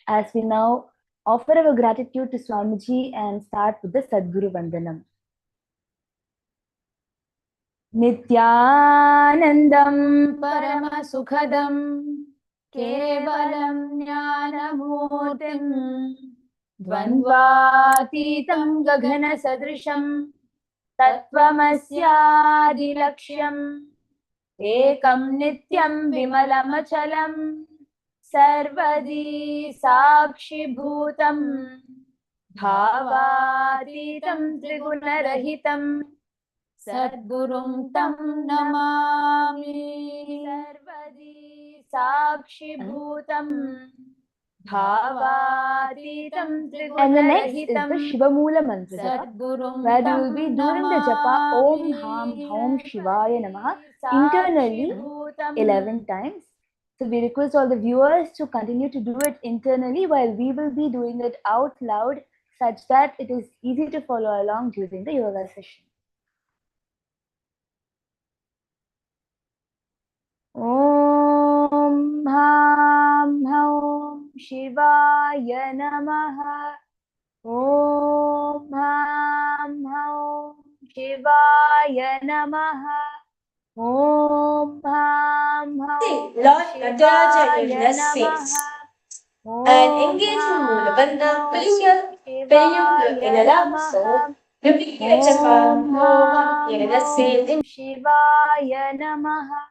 As we now offer our gratitude to Swamiji and start with the Sadguru Vandanam. Nithyanandam Paramasukhadam Kevalam Jnanamurtim Dvandvatitam Gagana Sadrisham Tattvamasyadilaksham Ekam Nityam Vimalamachalam Sarvadi Sakshi Bhutam Bhavatitam Trigunarahitam Sadgurum Tam Namami Sarvadi Sakshi Bhutam Bhavatitam Trigunarahitam. And the next is the Shivamula Mantra Japa, where we will be doing the Japa Om Ham Haum Shivaya Namaha internally 11 times. So we request all the viewers to continue to do it internally while we will be doing it out loud, such that it is easy to follow along during the yoga session. Om Ham Haum Shivaya Namaha. Om Ham Haum Shivaya Namaha. Om Ham Haum Lord Nataraja blessings and engage in Mulabanda Periyum Inalaso Nubikirachapam Homa Yanasil Shivaya Namaha.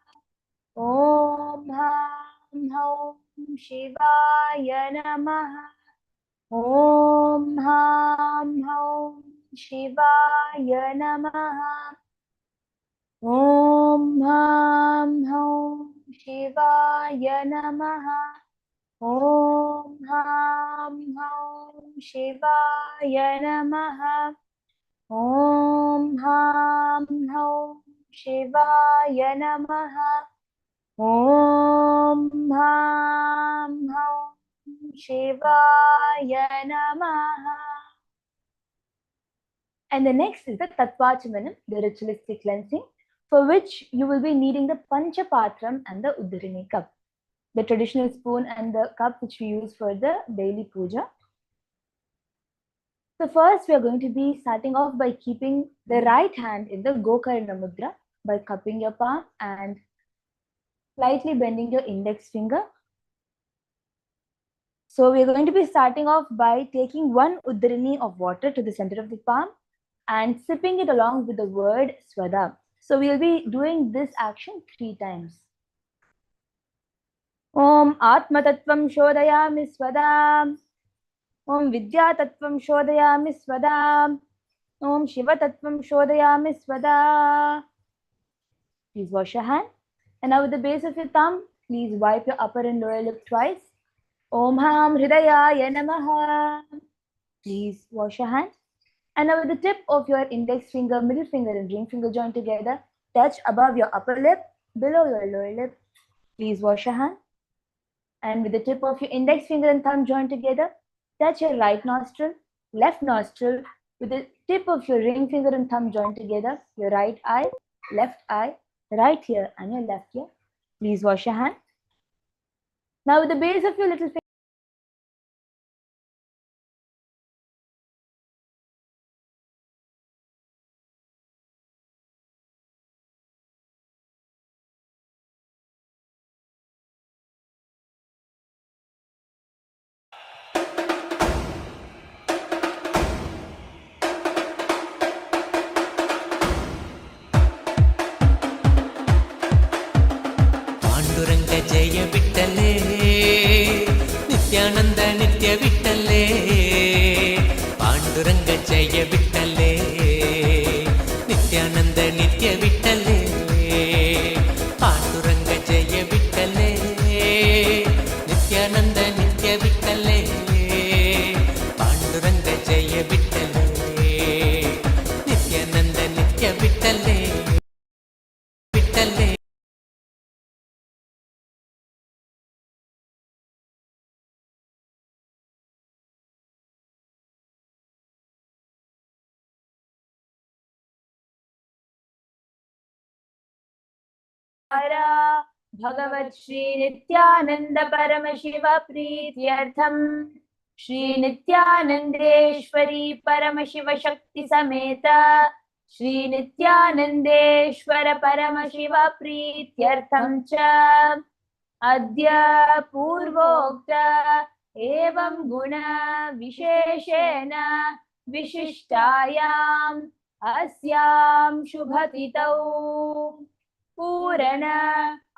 Om Ham Haum Shivaya Namaha. Om Ham Haum Shivaya Namaha. Om Ham Haum Shivaya Namaha. Om Ham Haum Shivaya Namaha. Om Ham Haum Shivaya Namaha. Om Ham Haum Shivaya Namaha. And the next is the Tattvachamanam, the ritualistic cleansing, for which you will be needing the Panchapatram and the Uddarini cup, the traditional spoon and the cup which we use for the daily puja. So first we are going to be starting off by keeping the right hand in the Gokarna Mudra by cupping your palm and slightly bending your index finger. So we are going to be starting off by taking one Uddarini of water to the center of the palm and sipping it along with the word Swada. So we will be doing this action 3 times. Om Atma Tattvam Shodayami Swada. Om Vidya Tattvam Shodayami Swada. Om Shiva Tattvam Shodayami Swada. Please wash your hand. And now with the base of your thumb, please wipe your upper and lower lip twice. Om Ham Hridayaya Namaha. Please wash your hand. And now with the tip of your index finger, middle finger and ring finger joined together, touch above your upper lip, below your lower lip. Please wash your hand. And with the tip of your index finger and thumb joined together, touch your right nostril, left nostril. With the tip of your ring finger and thumb joined together, your right eye, left eye, right ear and your left ear. Please wash your hand. Now with the base of your little finger, Jaya Vittale, Nithyananda Nitya Vittale, Panduranga Jaya Vittale, Nithyananda Nitya Vittale, Panduranga Jaya Vittale, Nithyananda Nitya Vittale, Panduranga Jaya Vittale, Nithyananda Nitya Vittale, Vittale. भगवत् Shri Nityanand Paramshiva प्रीत्यर्थम Shri नित्यानंदेश्वरी Paramshiva शक्ति समेत श्री नित्यानंदेश्वर परमशिव प्रीत्यर्थम च अद्य पूर्वोक्त एवं गुण विशेषेण विशिष्टायाम् अस्यां शुभतिथौ पूर्ण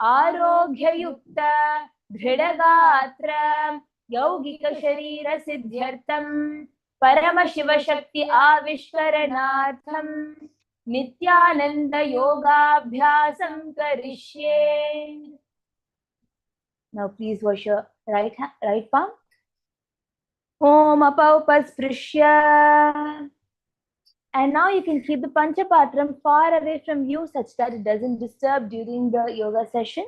आरोग्ययुक्त दृढगात्र यौगिक शरीर सिद्ध्यर्थं परमशिव शक्ति आविष्करणार्थं नित्यानंद योगाभ्यासं करिष्ये. Now please wash your right palm. Om apaupasprisya. And now you can keep the Panchapatram far away from you such that it doesn't disturb during the yoga session.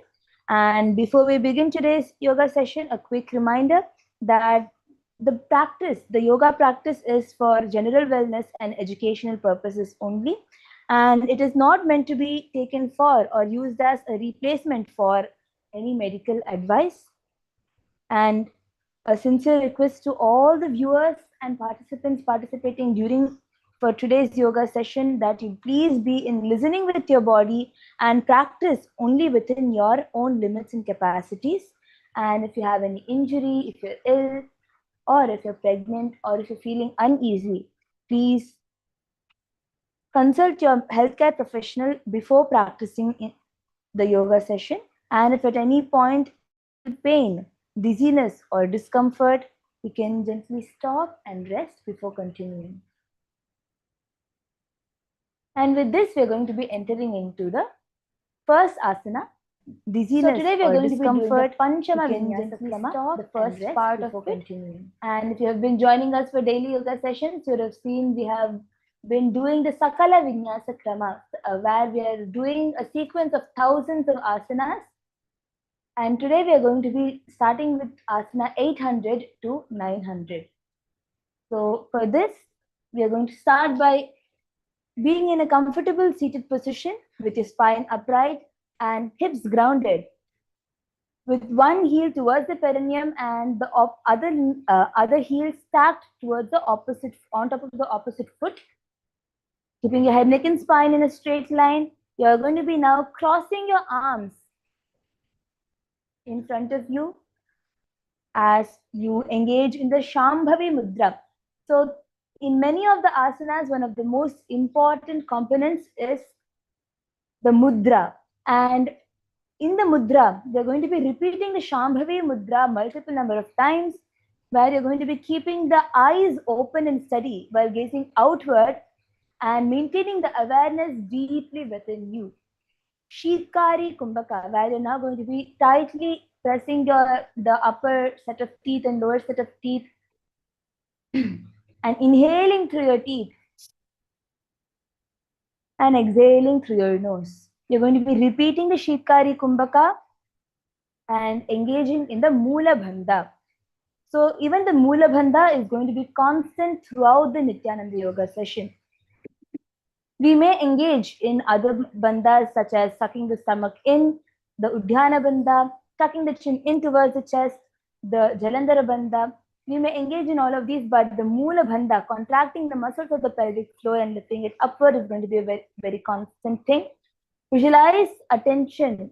And before we begin today's yoga session, a quick reminder that the yoga practice is for general wellness and educational purposes only. And it is not meant to be taken for or used as a replacement for any medical advice. And a sincere request to all the viewers and participants participating for today's yoga session that you please be in listening with your body and practice only within your own limits and capacities. And if you have any injury, if you're ill, or if you're pregnant, or if you're feeling uneasy, please consult your healthcare professional before practicing in the yoga session. And if at any point pain, dizziness, or discomfort, you can gently stop and rest before continuing. And with this, we're going to be entering into the first asana, dizziness. So today we're going to be doing the Panchama Vinyasa Krama, the first part of it. Continuing. And if you have been joining us for daily yoga sessions, you would have seen we have been doing the Sakala Vinyasa Krama, where we are doing a sequence of thousands of asanas. And today we are going to be starting with asana 800 to 900. So for this, we are going to start by being in a comfortable seated position with your spine upright and hips grounded, with one heel towards the perineum and the other heel stacked towards the opposite, on top of the opposite foot. Keeping your head, neck, and spine in a straight line, you are going to be now crossing your arms in front of you as you engage in the Shambhavi Mudra. So in many of the asanas, one of the most important components is the mudra. And in the mudra, they're going to be repeating the Shambhavi Mudra multiple number of times, where you're going to be keeping the eyes open and steady while gazing outward and maintaining the awareness deeply within you. Shikari Kumbhaka, where you're now going to be tightly pressing the upper set of teeth and lower set of teeth and inhaling through your teeth and exhaling through your nose. You're going to be repeating the Shikari Kumbhaka and engaging in the Mula Bandha. So even the Mula Bandha is going to be constant throughout the Nithyananda Yoga session. We may engage in other bandhas such as sucking the stomach in, the Udhyana Bandha, tucking the chin in towards the chest, the Jalandhara Bandha. We may engage in all of these, but the Mula Bandha, contracting the muscles of the pelvic floor and lifting it upward, is going to be a very, very constant thing. Visualize attention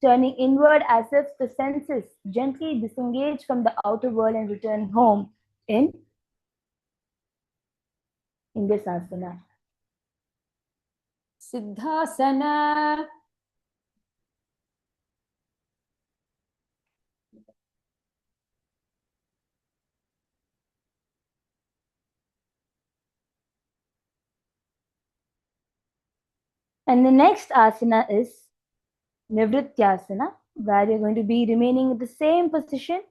turning inward as if the senses gently disengage from the outer world and return home in this asana. Siddhasana. And the next asana is Nivrityasana, where you're going to be remaining in the same position.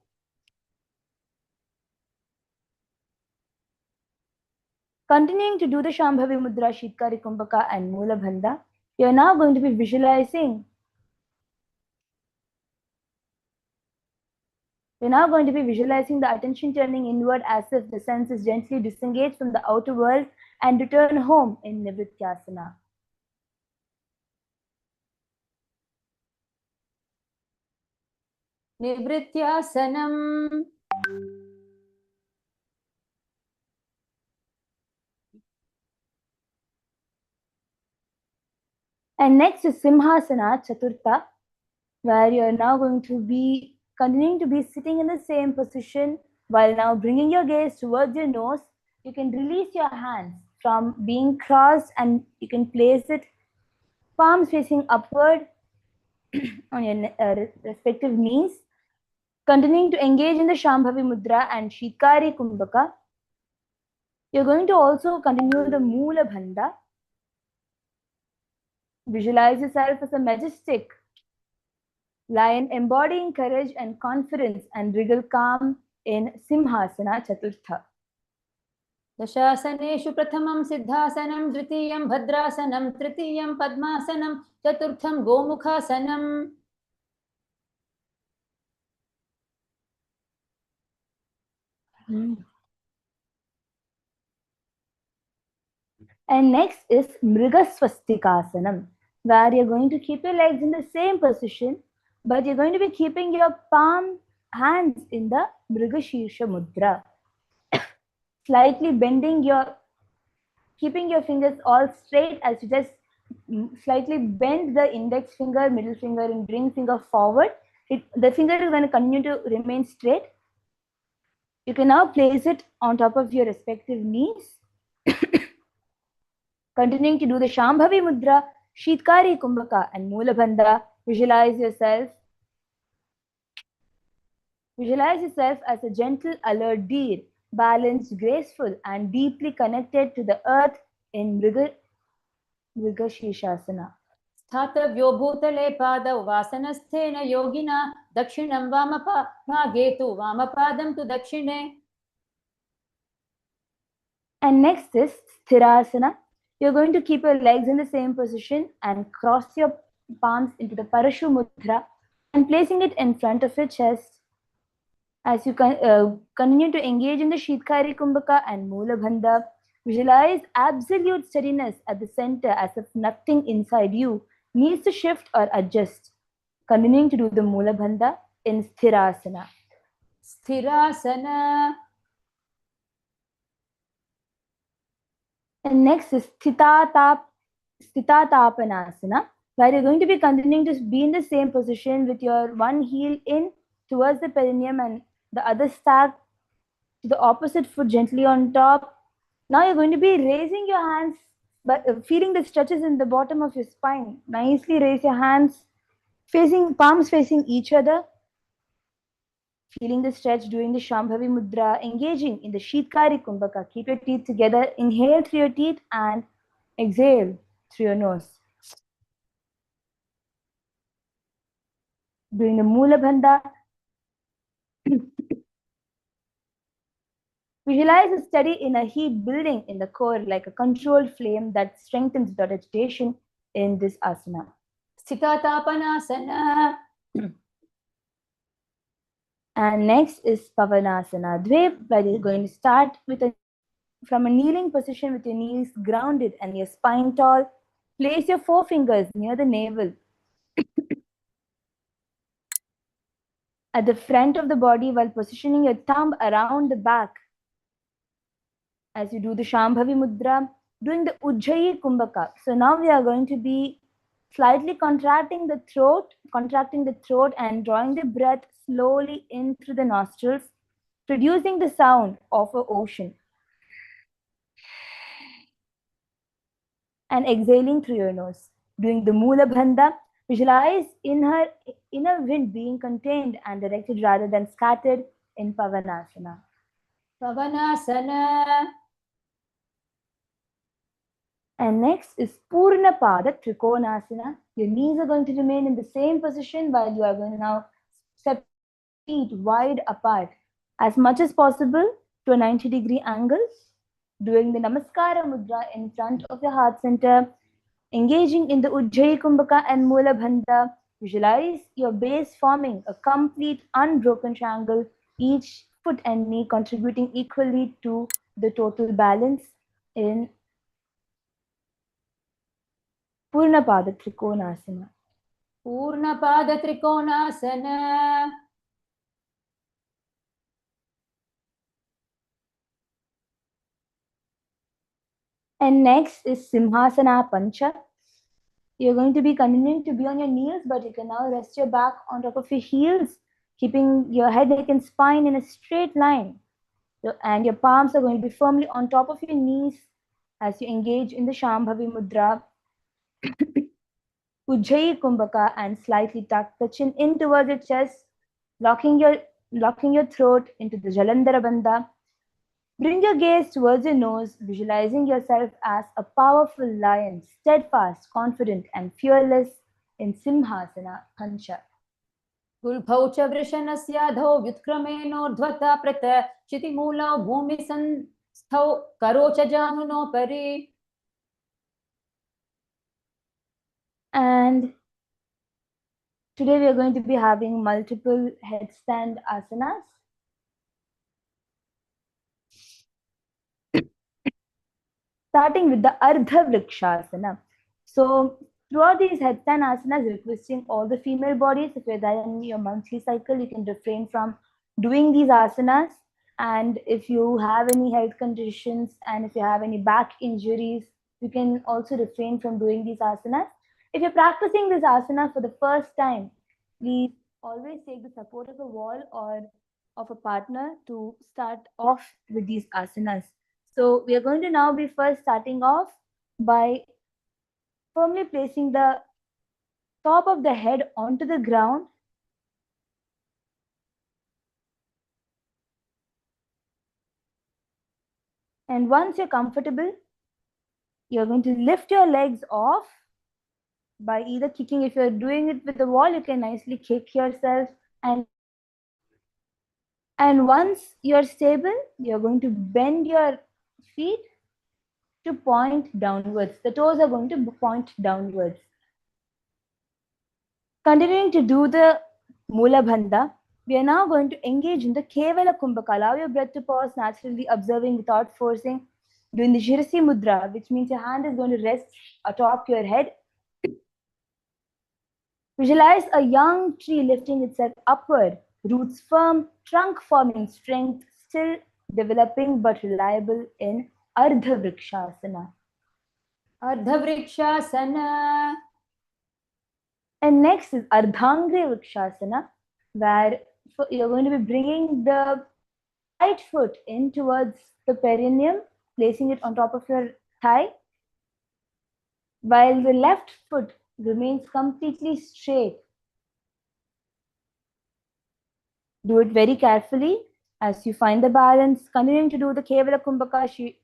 Continuing to do the Shambhavi Mudra, Shikari Kumbhaka and Mula Bandha, you're now going to be visualizing. You're now going to be visualizing the attention turning inward as if the senses gently disengage from the outer world and return home in Nivrityasana. Nivrityasanam. And next is Simhasana Chaturtha, where you are now going to be continuing to be sitting in the same position while now bringing your gaze towards your nose. You can release your hands from being crossed and you can place it palms facing upward on your respective knees. Continuing to engage in the Shambhavi Mudra and Shikari Kumbhaka. You're going to also continue the Moola Bandha. Visualize yourself as a majestic lion embodying courage and confidence and wriggle calm in Simhasana Chaturtha. Dashasaneshu prathamam siddhasanam, dvitiyam bhadrasanam, tritiyam padmasanam, chaturtham gomukhasanam. And next is Mrigaswastikasanam, where you're going to keep your legs in the same position, but you're going to be keeping your palm hands in the Mrigashirsha Mudra. Slightly bending keeping your fingers all straight as you just slightly bend the index finger, middle finger, and ring finger forward. The finger is going to continue to remain straight. You can now place it on top of your respective knees. Continuing to do the Shambhavi Mudra, Shitkari Kumbhaka, and Moola Bandha. Visualize yourself as a gentle, alert deer, balanced, graceful, and deeply connected to the earth in Mrigashirshasana. Sthatavyo bhutale padau vasanasthena yogina dakshinam vamagetu vamapadam tu dakshine. And next is Sthirasana. You're going to keep your legs in the same position and cross your palms into the Parashu Mudra and placing it in front of your chest. As you continue to engage in the Shitkari Kumbhaka and Moola Bandha, visualize absolute steadiness at the center as if nothing inside you needs to shift or adjust. Continuing to do the Moola Bandha in Sthirasana. Sthirasana. And next is Sthitatapanasana, where you're going to be continuing to be in the same position with your one heel in towards the perineum and the other stacked to the opposite foot gently on top. Now you're going to be raising your hands, but feeling the stretches in the bottom of your spine. Nicely raise your hands, palms facing each other. Feeling the stretch, doing the Shambhavi Mudra, engaging in the Shitkari Kumbhaka. Keep your teeth together. Inhale through your teeth and exhale through your nose. Doing the Moola Bandha. Visualize a steady inner heat building in the core like a controlled flame that strengthens without agitation in this asana. Sthitatapanasana. And next is Pavanasana Dve, where you're going to start from a kneeling position with your knees grounded and your spine tall. Place your forefingers near the navel. At the front of the body while positioning your thumb around the back. As you do the Shambhavi Mudra, doing the Ujjayi Kumbhaka. So now we are going to be slightly contracting the throat and drawing the breath slowly in through the nostrils, producing the sound of an ocean. And exhaling through your nose. Doing the Moola Bandha, visualize inner wind being contained and directed rather than scattered in Pavanasana. Pavanasana. And next is Purna Pada Trikonasana. Your knees are going to remain in the same position while you are going to now step feet wide apart as much as possible to a 90-degree angle. Doing the Namaskara Mudra in front of the heart center. Engaging in the Ujjayi Kumbhaka and Moola Bandha. Visualize your base forming a complete unbroken triangle, each foot and knee contributing equally to the total balance in Purnapada Trikonasana. Purnapada Trikonasana. And next is Simhasana Pancha. You're going to be continuing to be on your knees, but you can now rest your back on top of your heels, keeping your head, neck, and spine in a straight line. And your palms are going to be firmly on top of your knees as you engage in the Shambhavi Mudra. Ujjayi Kumbhaka, and slightly tuck the chin in towards your chest, locking your throat into the Jalandhara Bandha. Bring your gaze towards your nose, visualizing yourself as a powerful lion, steadfast, confident, and fearless in Simhasana Pancha. गुल्फौ च वृषणस्याधौ व्युत्क्रमेणोर्ध्वता प्रत क्षितिमूलौ भूमिसंस्थौ करो च जानुनोपरि. And today we are going to be having multiple headstand asanas. Starting with the Ardha Vrikshasana. So throughout these headstand asanas, requesting all the female bodies, if you're there in your monthly cycle, you can refrain from doing these asanas. And if you have any health conditions and if you have any back injuries, you can also refrain from doing these asanas. If you're practicing this asana for the first time, please always take the support of a wall or of a partner to start off with these asanas. So we are going to now be first starting off by firmly placing the top of the head onto the ground. And once you're comfortable, you're going to lift your legs off by either kicking. If you're doing it with the wall, you can nicely kick yourself. And once you're stable, you're going to bend your feet to point downwards. The toes are going to point downwards. Continuing to do the Mula Bandha, we are now going to engage in the Kevala Kumbhaka. Allow your breath to pause naturally, observing without forcing. Doing the Shirasi Mudra, which means your hand is going to rest atop your head. Visualize a young tree lifting itself upward, roots firm, trunk forming strength, still developing but reliable in Ardha Vrikshasana. Ardha Vrikshasana. And next is Ardhangri Vrikshasana, where you're going to be bringing the right foot in towards the perineum, placing it on top of your thigh, while the left foot remains completely straight. Do it very carefully as you find the balance, continuing to do the Kevala Kumbhaka,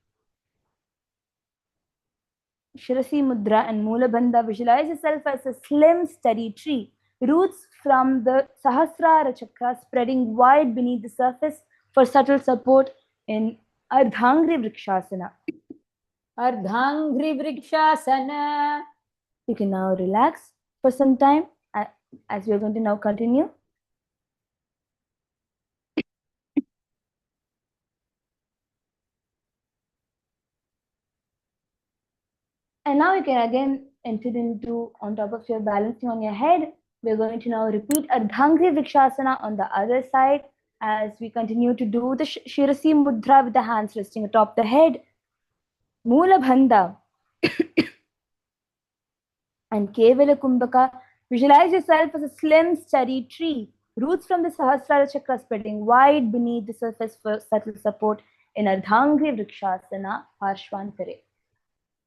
Shirasi Mudra and Mula Bandha. Visualize yourself as a slim, steady tree. Roots from the Sahasrara Chakra spreading wide beneath the surface for subtle support in Ardhangri Vrikshasana. Ardhangri Vrikshasana. You can now relax for some time as we are going to now continue. And now you can again enter into on top of your balancing on your head. We're going to now repeat Ardhangri Vrikshasana on the other side as we continue to do the Shirasi Mudra with the hands resting atop the head. Mula Bandha and Kevala Kumbhaka. Visualize yourself as a slim, steady tree. Roots from the Sahasrara Chakra spreading wide beneath the surface for subtle support in Ardhangri Vrikshasana Parshvantare.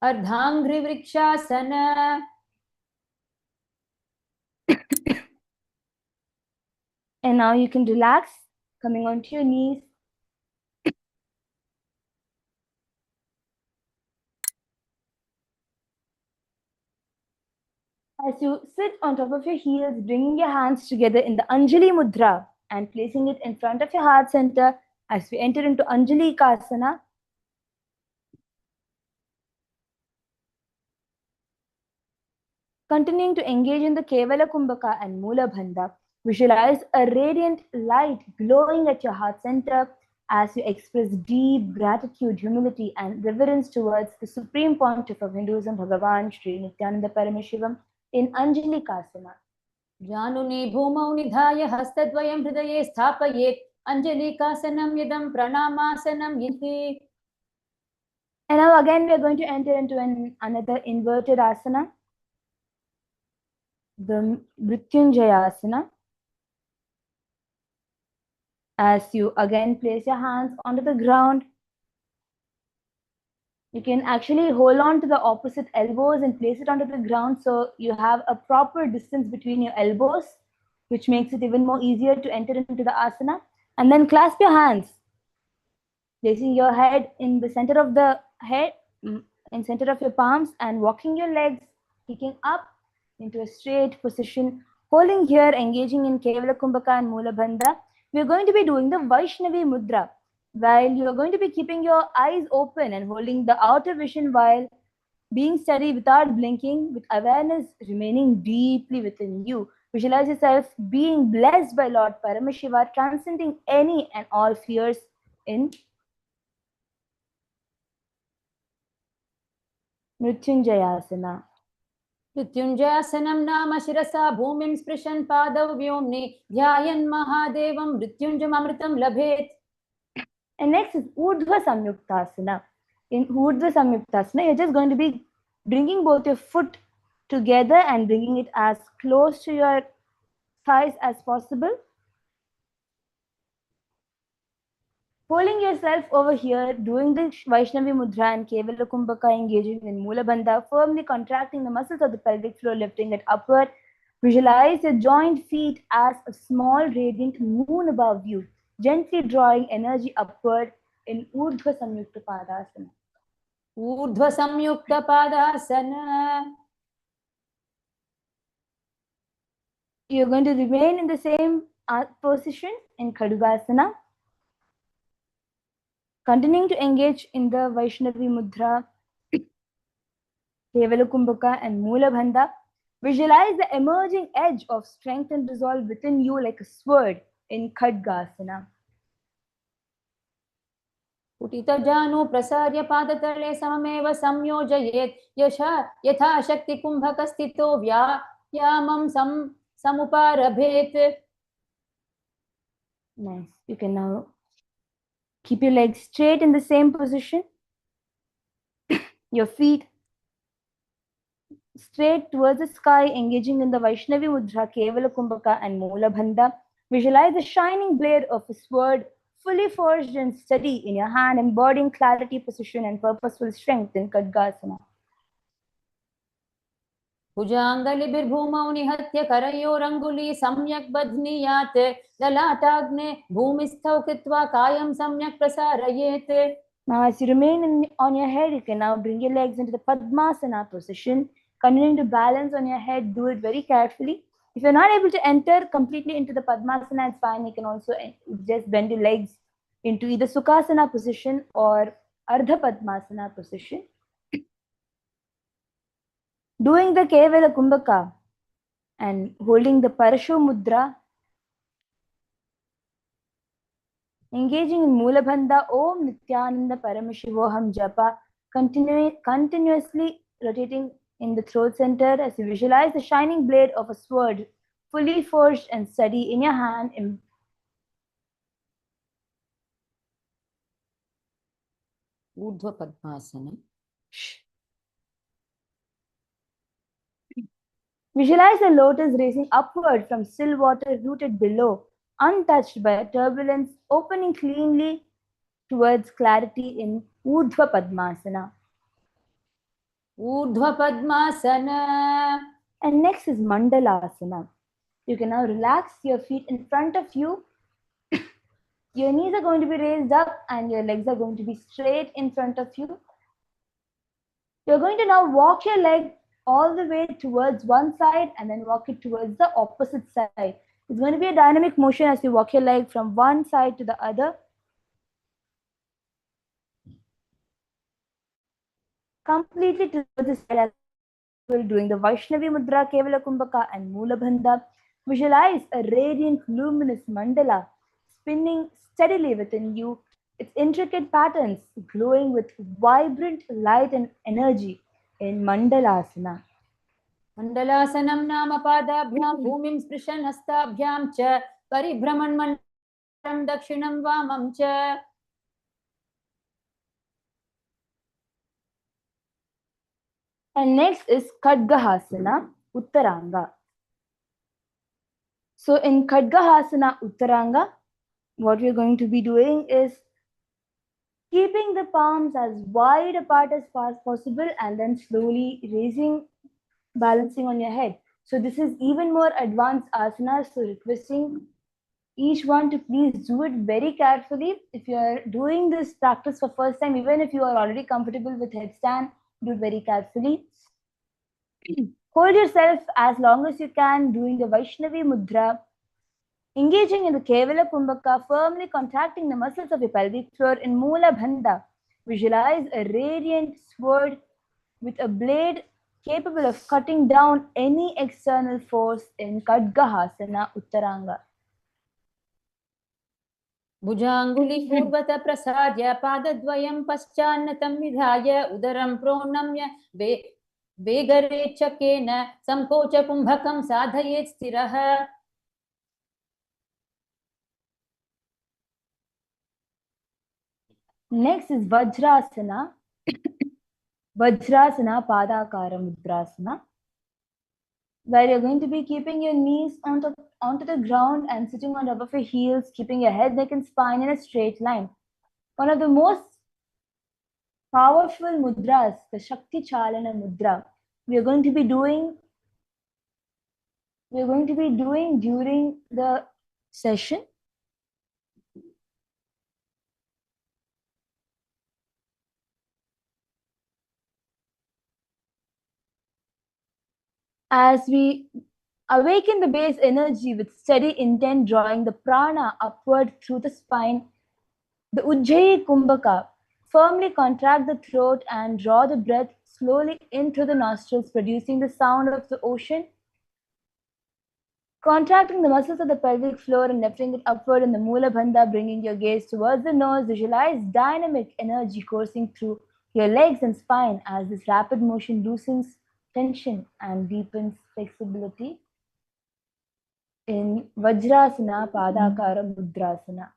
Ardhangri Vrikshasana. And now you can relax, coming onto your knees. As you sit on top of your heels, bringing your hands together in the Anjali Mudra and placing it in front of your heart center as we enter into Anjali Kasana. Continuing to engage in the Kevala Kumbhaka and Mula Bandha, visualize a radiant light glowing at your heart center as you express deep gratitude, humility, and reverence towards the Supreme Pontiff of Hinduism, Bhagavan Sri Nithyananda Paramashiva in Anjali Kasana. Januni bhumau nidhaya hastadvayam hridaye sthapayet Anjali kasanam yadam pranamasanam iti. And now again we are going to enter into another inverted asana, the Mrityunjaya asana. As you again place your hands onto the ground, you can actually hold on to the opposite elbows and place it onto the ground so you have a proper distance between your elbows, which makes it even more easier to enter into the asana. And then clasp your hands, placing your head in the center of the head, in center of your palms, and walking your legs, kicking up into a straight position, holding here, engaging in Kevala Kumbhaka and Mula Bandha. We are going to be doing the Vaishnavi Mudra, while you are going to be keeping your eyes open and holding the outer vision while being steady without blinking, with awareness remaining deeply within you. Visualize yourself being blessed by Lord Paramashiva, transcending any and all fears in Mrityunjayasana. मृत्युञ्जयासनं नाम शिरसा भूमिं स्पृशन् पादौ व्योम्नि ध्यायन् महादेवं मृत्युञ्जयममृतं लभेत्. And next is Urdhva Samyuktasana. In Urdhva Samyuktasana, you're just going to be bringing both your foot together and bringing it as close to your thighs as possible. Holding yourself over here, doing the Vaishnavi Mudra and Kevala Kumbhaka, engaging in Mula Bandha, firmly contracting the muscles of the pelvic floor, lifting it upward. Visualize your joined feet as a small radiant moon above you, gently drawing energy upward in Urdhva Samyukta Padasana. ऊर्ध्व संयुक्त Padasana. You're going to remain in the same position in Khadugasana, continuing to engage in the Vaishnavi Mudra, Kevala Kumbhaka and Mula Bandha. Visualize the emerging edge of strength and resolve within you like a sword in Khadgasana. कुटितजानु प्रसार्य पादतले सममेव संयोजयेत् यथा शक्ति कुम्भकस्थितो व्यायामं समुपारभेत्. Nice. You can now keep your legs straight in the same position. Your feet straight towards the sky, engaging in the Vaishnavi Mudra, Kevala Kumbhaka and Mula Bandha. Visualize the shining blade of a sword, fully forged and steady in your hand, embodying clarity, precision and purposeful strength in Khadgasana. भुजाङ्गलिभिर्भूमौ निहत्य करयोरङ्गुली सम्यक् बध्नीयात् ललाटाग्ने भूमिस्थौ कृत्वा कायं सम्यक् प्रसारयेत्. Now, as you remain on your head, you can now bring your legs into the Padmasana position. Continuing to balance on your head, do it very carefully. If you're not able to enter completely into the Padmasana, it's fine. You can also just bend your legs into either Sukhasana position or Ardha Padmasana position. Doing the Kevala Kumbhaka and holding the Parashu Mudra, engaging in Mula Bandha, Om Nithyananda Paramashivoham Japa, continuously rotating in the throat center as you visualize the shining blade of a sword, fully forged and steady in your hand. ऊर्ध्व पद्मासन. Visualize the lotus raising upward from still water rooted below, untouched by turbulence, opening cleanly towards clarity in Urdhva Padmasana. ऊर्ध्व पद्मासन. And next is Mandalasana. You can now relax your feet in front of you. Your knees are going to be raised up and your legs are going to be straight in front of you. You're going to now walk your leg all the way towards one side and then walk it towards the opposite side. It's going to be a dynamic motion as you walk your leg from one side to the other. Completely towards the side as well, doing the Vaishnavi Mudra, Kevala Kumbhaka and Mula Bandha. Visualize a radiant, luminous mandala spinning steadily within you, its intricate patterns glowing with vibrant light and energy in Mandalasana. मण्डलासनं नाम पादाभ्यां भूमिं स्पृशन् हस्ताभ्यां च परिभ्रमन् मण्डलं दक्षिणं वामं च. And next is Khadgahasana, Uttaranga. So in Khadgahasana, Uttaranga, what we're going to be doing is keeping the palms as wide apart as far as possible and then slowly raising, balancing on your head. So this is even more advanced asanas, so requesting each one to please do it very carefully. If you are doing this practice for first time, even if you are already comfortable with headstand, do it very carefully. Hold yourself as long as you can, doing the Vaishnavi Mudra, engaging in the Kevala Kumbhaka, firmly contracting the muscles of your pelvic floor in Mula Bandha. Visualize a radiant sword with a blade capable of cutting down any external force in Khadgahasana Uttaranga. भुजाङ्गुलि पूर्वत प्रसार्य पादद्वयं पश्चान्नतं विधाय उदरं प्रोन्नम्य वेगरेचकेन संकोचकुम्भकं साधयेत् स्थिरः. Next is Vajrasana. Vajrasana Padakara Mudrasana, where you're going to be keeping your knees onto the ground and sitting on top of your heels, keeping your head, neck, and spine in a straight line. One of the most powerful mudras, the Shakti Chalana Mudra, we are going to be doing during the session. As we awaken the base energy with steady intent, drawing the prana upward through the spine, the Ujjayi Kumbhaka, firmly contract the throat and draw the breath slowly in through the nostrils, producing the sound of the ocean. Contracting the muscles of the pelvic floor and lifting it upward in the Mula Bandha, bringing your gaze towards the nose, visualize dynamic energy coursing through your legs and spine as this rapid motion loosens tension and deepens flexibility in Vajrasana Padakara Mudrasana.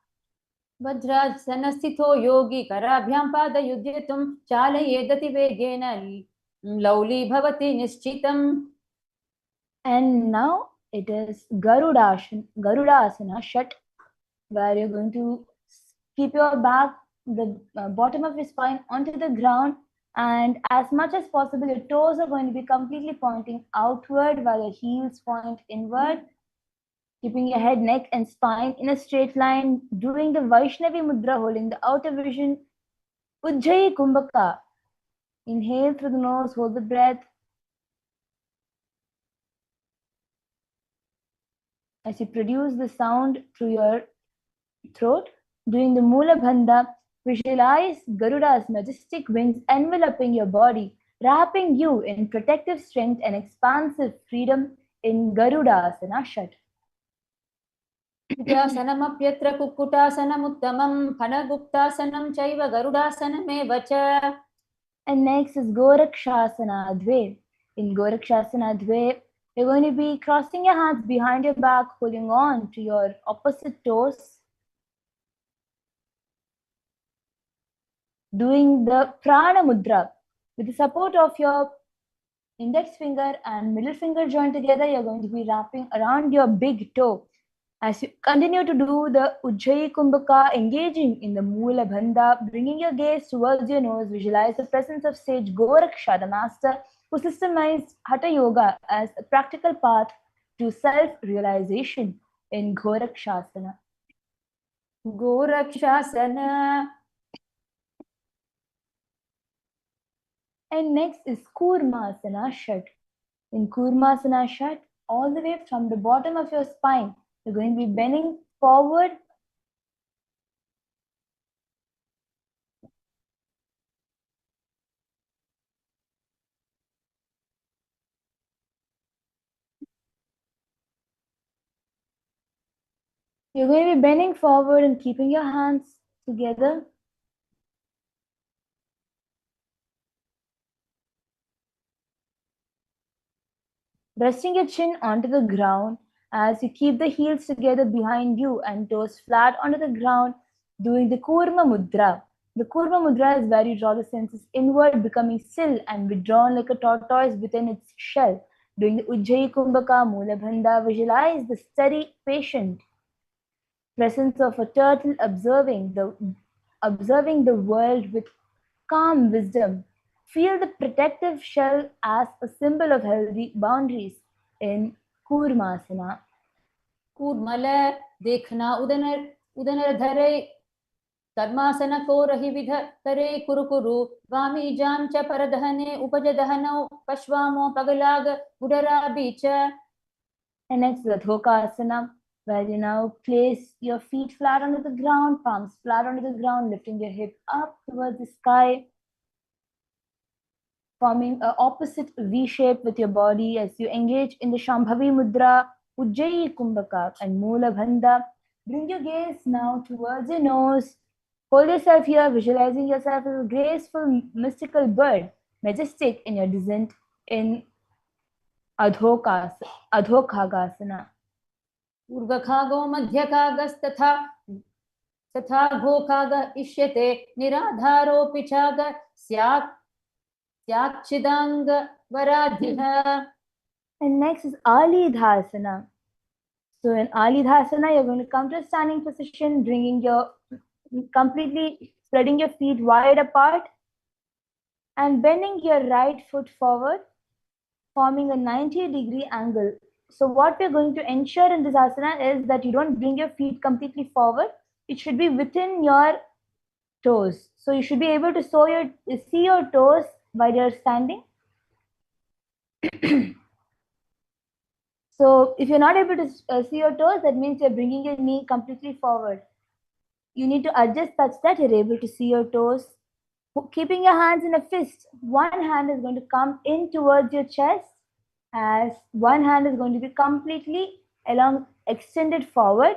वज्रासनस्थितो योगी कराभ्यां पादयुध्यतुं चालयेदति वेगेन lolly भवति निश्चितम्. And now it is Garudasana Shat, where you're going to keep your back, the bottom of your spine onto the ground, and as much as possible, your toes are going to be completely pointing outward while your heels point inward. Keeping your head, neck, and spine in a straight line, doing the Vaishnavi Mudra, holding the outer vision, Ujjayi Kumbhaka. Inhale through the nose, hold the breath. As you produce the sound through your throat, doing the Mula Bandha, visualize Garuda's majestic wings enveloping your body, wrapping you in protective strength and expansive freedom in Garudasana Shat. कुटासनमप्यत्र कुक्कुटासनमुत्तमं फलगुप्तासनं चैव गरुडासनमेव च. And next is Gorakshasana Adve. In Gorakshasana Adve, you're going to be crossing your hands behind your back, holding on to your opposite toes, doing the Prana Mudra. With the support of your index finger and middle finger joined together, you're going to be wrapping around your big toe. As you continue to do the Ujjayi Kumbhaka, engaging in the Mula Bandha, bringing your gaze towards your nose, visualize the presence of sage Goraksha, the master who systemized Hatha Yoga as a practical path to self-realization in Gorakshasana. Gorakshasana. And next is Kurmasana Shat. In Kurmasana Shat, all the way from the bottom of your spine, you're going to be bending forward. You're going to be bending forward and keeping your hands together. Resting your chin onto the ground as you keep the heels together behind you and toes flat onto the ground, doing the Kurma Mudra. The Kurma Mudra is where you draw the senses inward, becoming still and withdrawn like a tortoise within its shell. Doing the Ujjayi Kumbhaka, Mulabandha, visualize the steady, patient presence of a turtle observing the world with calm wisdom. Feel the protective shell as a symbol of healthy boundaries in Kurmasana. कूर्मल देखना उदनर धरे कर्मासन को रहि विध करे कुरु कुरु वामी जाम च परदहने उपज दहनो पश्वामो पगलाग गुडरा बीच. And next, the Dhokasana, where you now place your feet flat onto the ground, palms flat onto the ground, lifting your hip up towards the sky, forming an opposite V shape with your body as you engage in the Shambhavi Mudra, Ujjayi Kumbhaka, and Mula Bandha. Bring your gaze now towards your nose. Hold yourself here, visualizing yourself as a graceful, mystical bird, majestic in your descent in Adhokagasana. ऊर्ध्वखागो मध्यखागस्तथा तथा घोखाग इष्यते निराधारोऽपि चाग स्याच्चिदांग वराधिः. And next is Alidhasana. So in Alidhasana, you're going to come to a standing position, bringing your completely spreading your feet wide apart and bending your right foot forward, forming a 90-degree angle. So what we're going to ensure in this asana is that you don't bring your feet completely forward. It should be within your toes. So you should be able to see your toes while you're standing. So if you're not able to see your toes, that means you're bringing your knee completely forward. You need to adjust such that you're able to see your toes. Keeping your hands in a fist, one hand is going to come in towards your chest, as one hand is going to be completely extended forward.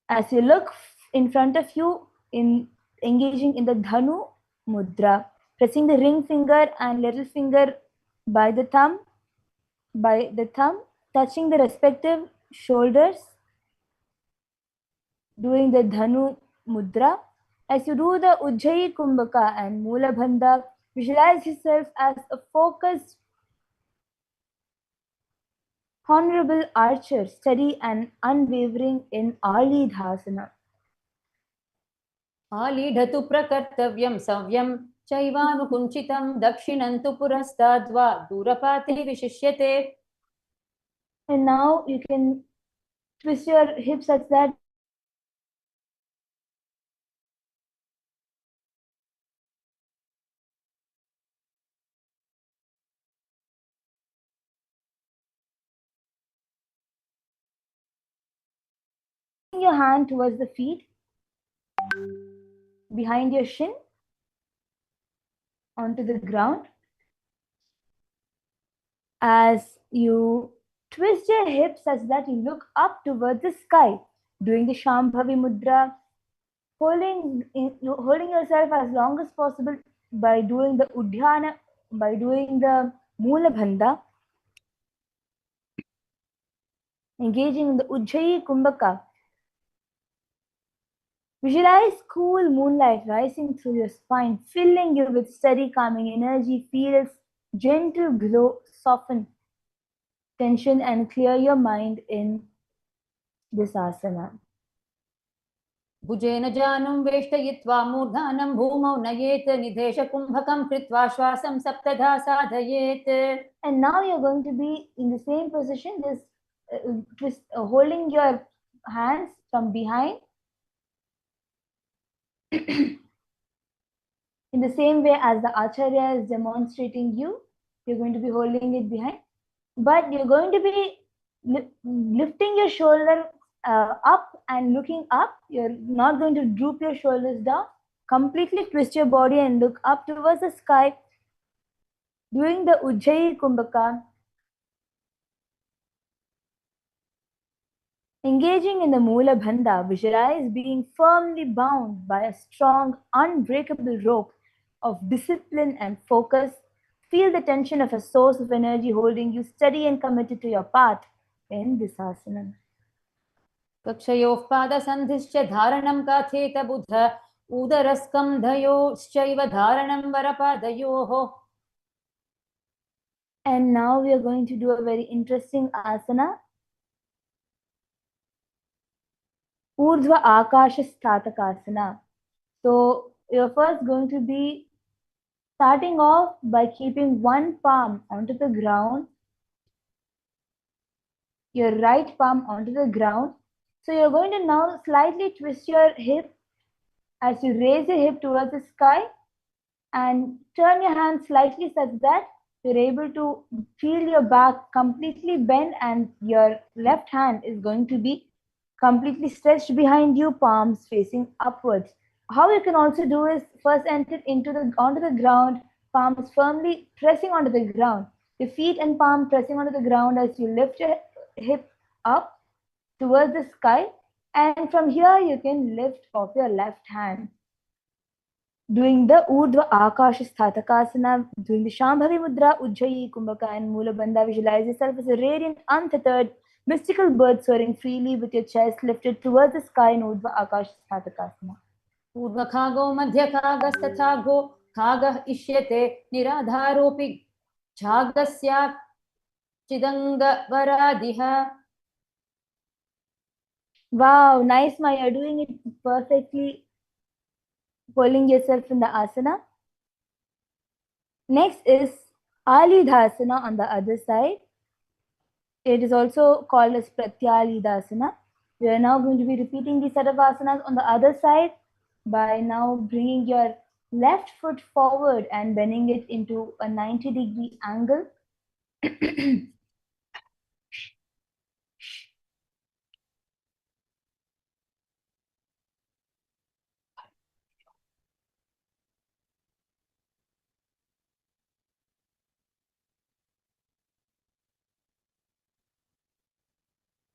As you look in front of you, engaging in the Dhanu Mudra, pressing the ring finger and little finger by the thumb, touching the respective shoulders, doing the Dhanu Mudra. As you do the Ujjayi Kumbhaka and Mula Bandha, visualize yourself as a focused, honorable archer, steady and unwavering in Alidhasana. आलीढतु प्रकर्तव्यं सव्यं चैवानुकुञ्चितं दक्षिणं तु पुरस्ताद्वा दूरपाते विशिष्यते. And now you can twist your hips such that your hand towards the feet, behind your shin, onto the ground. As you twist your hips such that you look up towards the sky, doing the Shambhavi Mudra, holding yourself as long as possible by doing the Udhyana, by doing the Mula Bandha, engaging in the Ujjayi Kumbhaka. Visualize cool moonlight rising through your spine, filling you with steady, calming energy. Feel its gentle glow soften tension and clear your mind in this asana. भुजेन जानूं वेष्टयित्वा मूर्धानं भूमौ नयेत् निधेशकुम्भकं कृत्वा श्वासं सप्तधा साधयेत्. And now you're going to be in the same position, just holding your hands from behind. In the same way as the Acharya is demonstrating you, you're going to be holding it behind. But you're going to be lifting your shoulder up and looking up. You're not going to droop your shoulders down. Completely twist your body and look up towards the sky. Doing the Ujjayi Kumbhaka. Engaging in the Mula Bandha, visualize being firmly bound by a strong, unbreakable rope of discipline and focus. Feel the tension of a source of energy holding you steady and committed to your path in this asana. कक्षयोः पादसन्धिश्च धारणं काथेत बुध उदरस्कन्धयोश्चैव धारणं वरपादयोः. And now we are going to do a very interesting asana. Urdhva Akasha Statakasana. So you're first going to be starting off by keeping one palm onto the ground, your right palm onto the ground. So you're going to now slightly twist your hip as you raise your hip towards the sky and turn your hand slightly such that you're able to feel your back completely bent and your left hand is going to be completely stretched behind you, palms facing upwards. How you can also do is first enter onto the ground, palms firmly pressing onto the ground. Your feet and palm pressing onto the ground as you lift your hip up towards the sky, and from here you can lift off your left hand. Doing the Urdhva Akasha Sthatakasana, doing the Shambhavi Mudra, Ujjayi, Kumbhaka and Mula Bandha. Visualize yourself as a radiant, untethered, mystical bird soaring freely with your chest lifted towards the sky in Urdhva Akasha Sthatakasana. ऊर्ध्वखागो मध्यखागस्तथागो खागः इष्यते निराधारोऽपि झागस्याच्चिदङ्गवरादिः. Wow, nice, Ma. You're doing it perfectly, holding yourself in the asana. Next is Alidhasana on the other side. It is also called as Pratyalidhasana. We are now going to be repeating the set of asanas on the other side by now bringing your left foot forward and bending it into a 90-degree angle.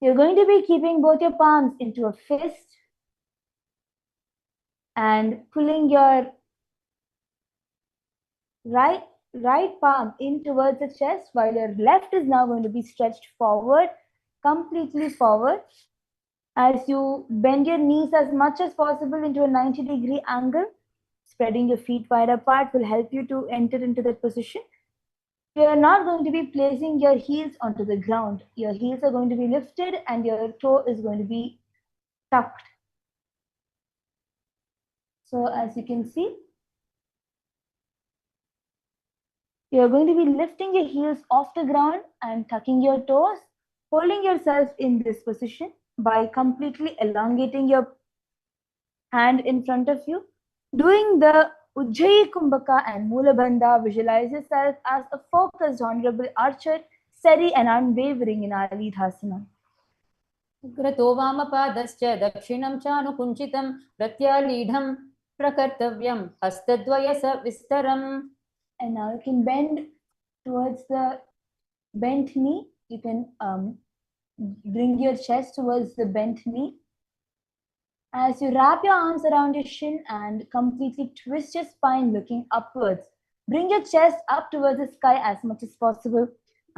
You're going to be keeping both your palms into a fist and pulling your right palm in towards the chest while your left is now going to be stretched forward, completely forward. As you bend your knees as much as possible into a 90-degree angle, spreading your feet wide apart will help you to enter into that position. You are not going to be placing your heels onto the ground. Your heels are going to be lifted and your toe is going to be tucked. So as you can see, you're going to be lifting your heels off the ground and tucking your toes, holding yourself in this position by completely elongating your hand in front of you. Doing the Ujjayi Kumbhaka and Mula Bandha, visualize yourself as a focused, honorable archer, steady and unwavering in Alidhasana. उग्रतो वामपादश्च दक्षिणं चानुकुञ्चितं प्रत्यालीढं प्रकर्तव्यं हस्तद्वयसविस्तरम्. And now you can bend towards the bent knee. You can bring your chest towards the bent knee. As you wrap your arms around your shin and completely twist your spine looking upwards. Bring your chest up towards the sky as much as possible.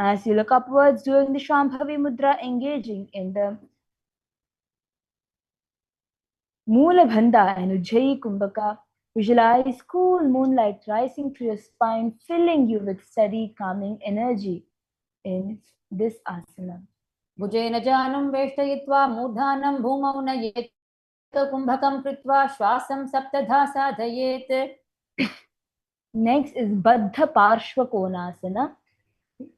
As you look upwards, doing the Shambhavi Mudra, engaging in the Mula Bandha and Ujjayi Kumbhaka. Visualize cool moonlight rising through your spine, filling you with steady, calming energy in this asana. भुजेन जानुं वेष्टयित्वा मूर्धानं भूमौ नयेत् कुम्भकं कृत्वा श्वासं सप्तधा साधयेत्. Next is Baddha Parshva Konasana,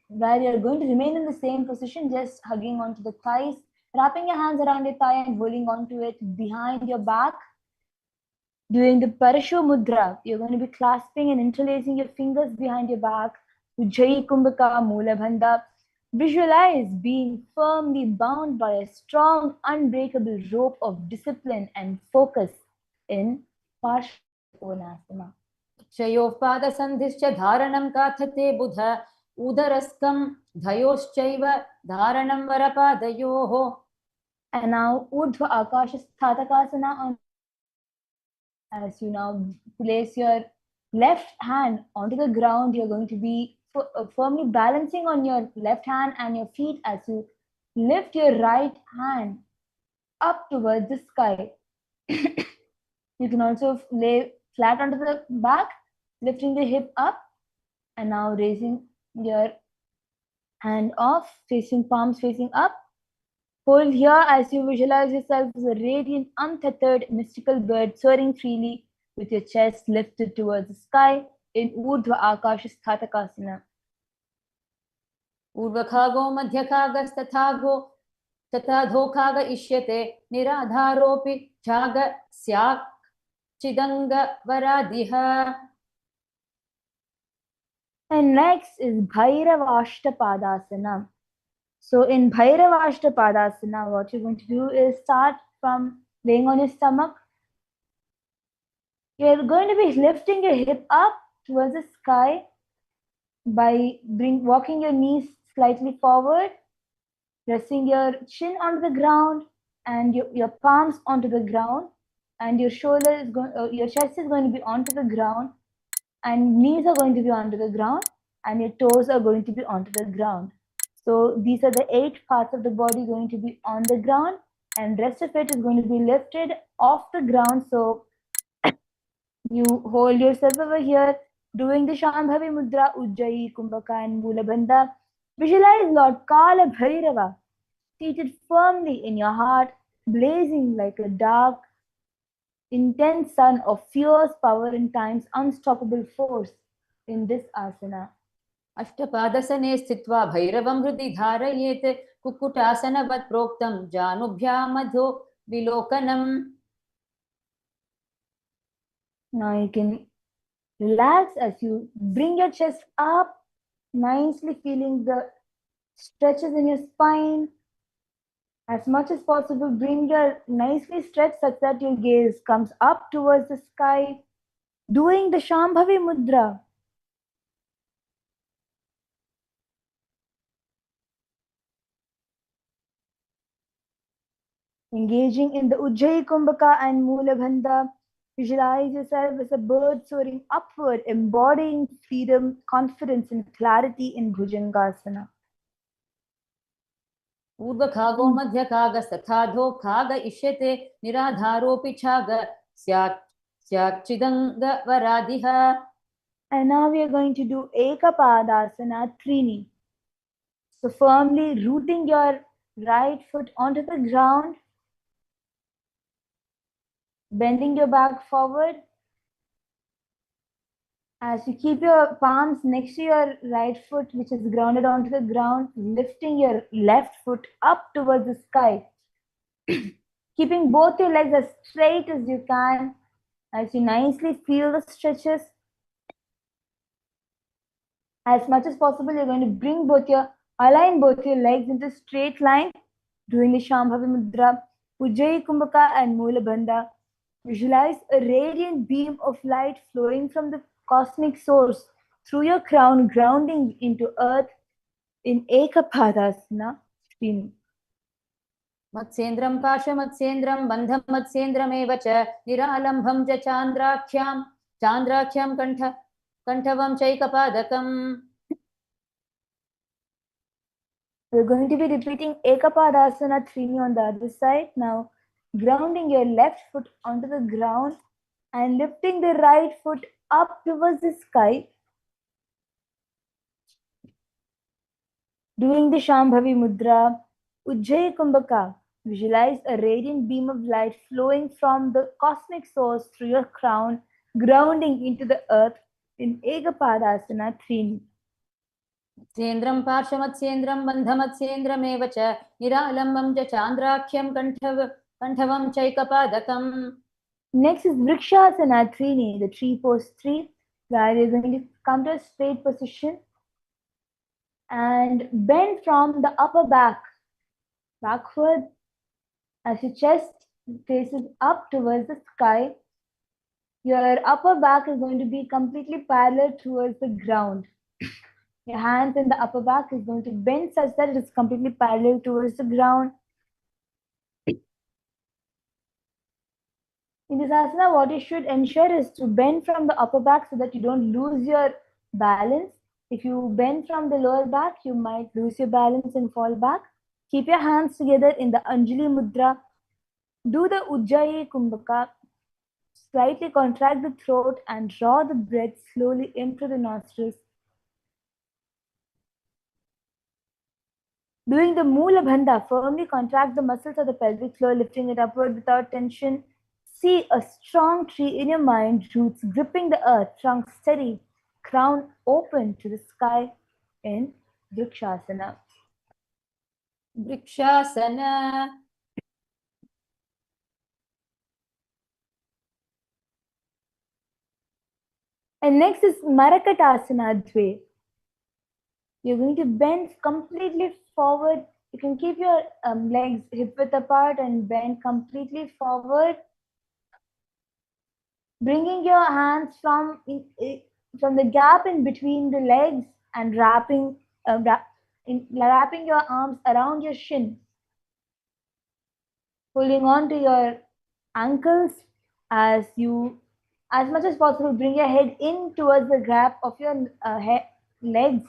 where you're going to remain in the same position, just hugging onto the thighs, wrapping your hands around your thigh and holding onto it behind your back. Doing the Parashu Mudra, you're going to be clasping and interlacing your fingers behind your back. Ujjayi Kumbhaka, Mula Bandha. Visualize being firmly bound by a strong, unbreakable rope of discipline and focus in Parshva Konasana. क्षयोः पादसन्धिश्च धारणं काथते बुध उदरस्कं धयोश्चैव धारणं वरपादयोः. And now Urdhva Akasha Sthatakasana. As you now place your left hand onto the ground, you're going to be firmly balancing on your left hand and your feet as you lift your right hand up towards the sky. You can also lay flat onto the back, lifting the hip up, and now raising your hand off, facing palms facing up. Hold here as you visualize yourself as a radiant, untethered, mystical bird soaring freely with your chest lifted towards the sky in Urdhva Akasha Sthatakasana. ऊर्ध्वखागो मध्यखागस्तथागो तथाधोखाग इष्यते निराधारोऽपि झाग स्यात् चिदङ्गवरादिः. And next is Bhairavashtapadasana. So in Bhairavashtapadasana, what you're going to do is start from laying on your stomach. You're going to be lifting your hip up towards the sky by walking your knees slightly forward, pressing your chin onto the ground and your palms onto the ground, and your your chest is going to be onto the ground, and knees are going to be onto the ground, and your toes are going to be onto the ground. So these are the 8 parts of the body going to be on the ground, and rest of it is going to be lifted off the ground. So you hold yourself over here, doing the Shambhavi Mudra, Ujjayi, Kumbhaka, and Mulabandha. Visualize Lord Kala Bhairava seated firmly in your heart, blazing like a dark, intense sun of fierce power and time's unstoppable force in this asana. अष्टपादसने स्थित्वा भैरवं हृदि धारयेत् कुक्कुटासनवत् प्रोक्तं जानुभ्यामधो विलोकनम्. Now you can relax as you bring your chest up, nicely feeling the stretches in your spine. As much as possible, bring your nicely stretched such that your gaze comes up towards the sky, doing the Shambhavi Mudra. Engaging in the Ujjayi Kumbhaka and Mulabandha. Visualize yourself as a bird soaring upward, embodying freedom, confidence, and clarity in Bhujangasana. ऊर्ध्वखागो मध्यखागस्तथाधोखाग इष्यते निराधारोऽपि छाग स्यात् चिदङ्गवरादिः. And now we are going to do Ekapadasana Trini. So firmly rooting your right foot onto the ground, bending your back forward. As you keep your palms next to your right foot, which is grounded onto the ground, lifting your left foot up towards the sky. Keeping both your legs as straight as you can, as you nicely feel the stretches. As much as possible, you're going to align both your legs into a straight line, doing the Shambhavi Mudra, Ujjayi Kumbhaka and Mulabandha. Visualize a radiant beam of light flowing from the cosmic source through your crown, grounding into earth in Ekapadasana Trini. मत्सेन्द्रं पाशमत्सेन्द्रं बन्धमत्सेन्द्रमेव च निरालम्भं च चान्द्राख्यं कण्ठवं चैकपादकम्. We're going to be repeating Ekapadasana Trini on the other side. Now, grounding your left foot onto the ground and lifting the right foot up towards the sky. Doing the Shambhavi Mudra, Ujjayi Kumbhaka. Visualize a radiant beam of light flowing from the cosmic source through your crown, grounding into the earth in Ekapadasana Trini. सेन्द्रं पार्श्वमत्सेन्द्रं बन्धमत्सेन्द्रमेव च निरालम्बं च चान्द्राख्यं कण्ठवं चैकपादकम्. Next is Vrikshasana Trini, the tree pose 3, where you're going to come to a straight position and bend from the upper back backward as your chest faces up towards the sky. Your upper back is going to be completely parallel towards the ground. Your hands in the upper back is going to bend such that it is completely parallel towards the ground. In this asana, what you should ensure is to bend from the upper back so that you don't lose your balance. If you bend from the lower back, you might lose your balance and fall back. Keep your hands together in the Anjali Mudra. Do the Ujjayi Kumbhaka. Slightly contract the throat and draw the breath slowly in through the nostrils. Doing the Mula Bandha, firmly contract the muscles of the pelvic floor, lifting it upward without tension. See a strong tree in your mind, roots gripping the earth, trunk steady, crown open to the sky in Vrikshasana. Vrikshasana. And next is Marakatasana Dve. You're going to bend completely forward. You can keep your legs hip width apart and bend completely forward. Bringing your hands from the gap in between the legs and wrapping your arms around your shin. Holding on to your ankles as much as possible, bring your head in towards the gap of your legs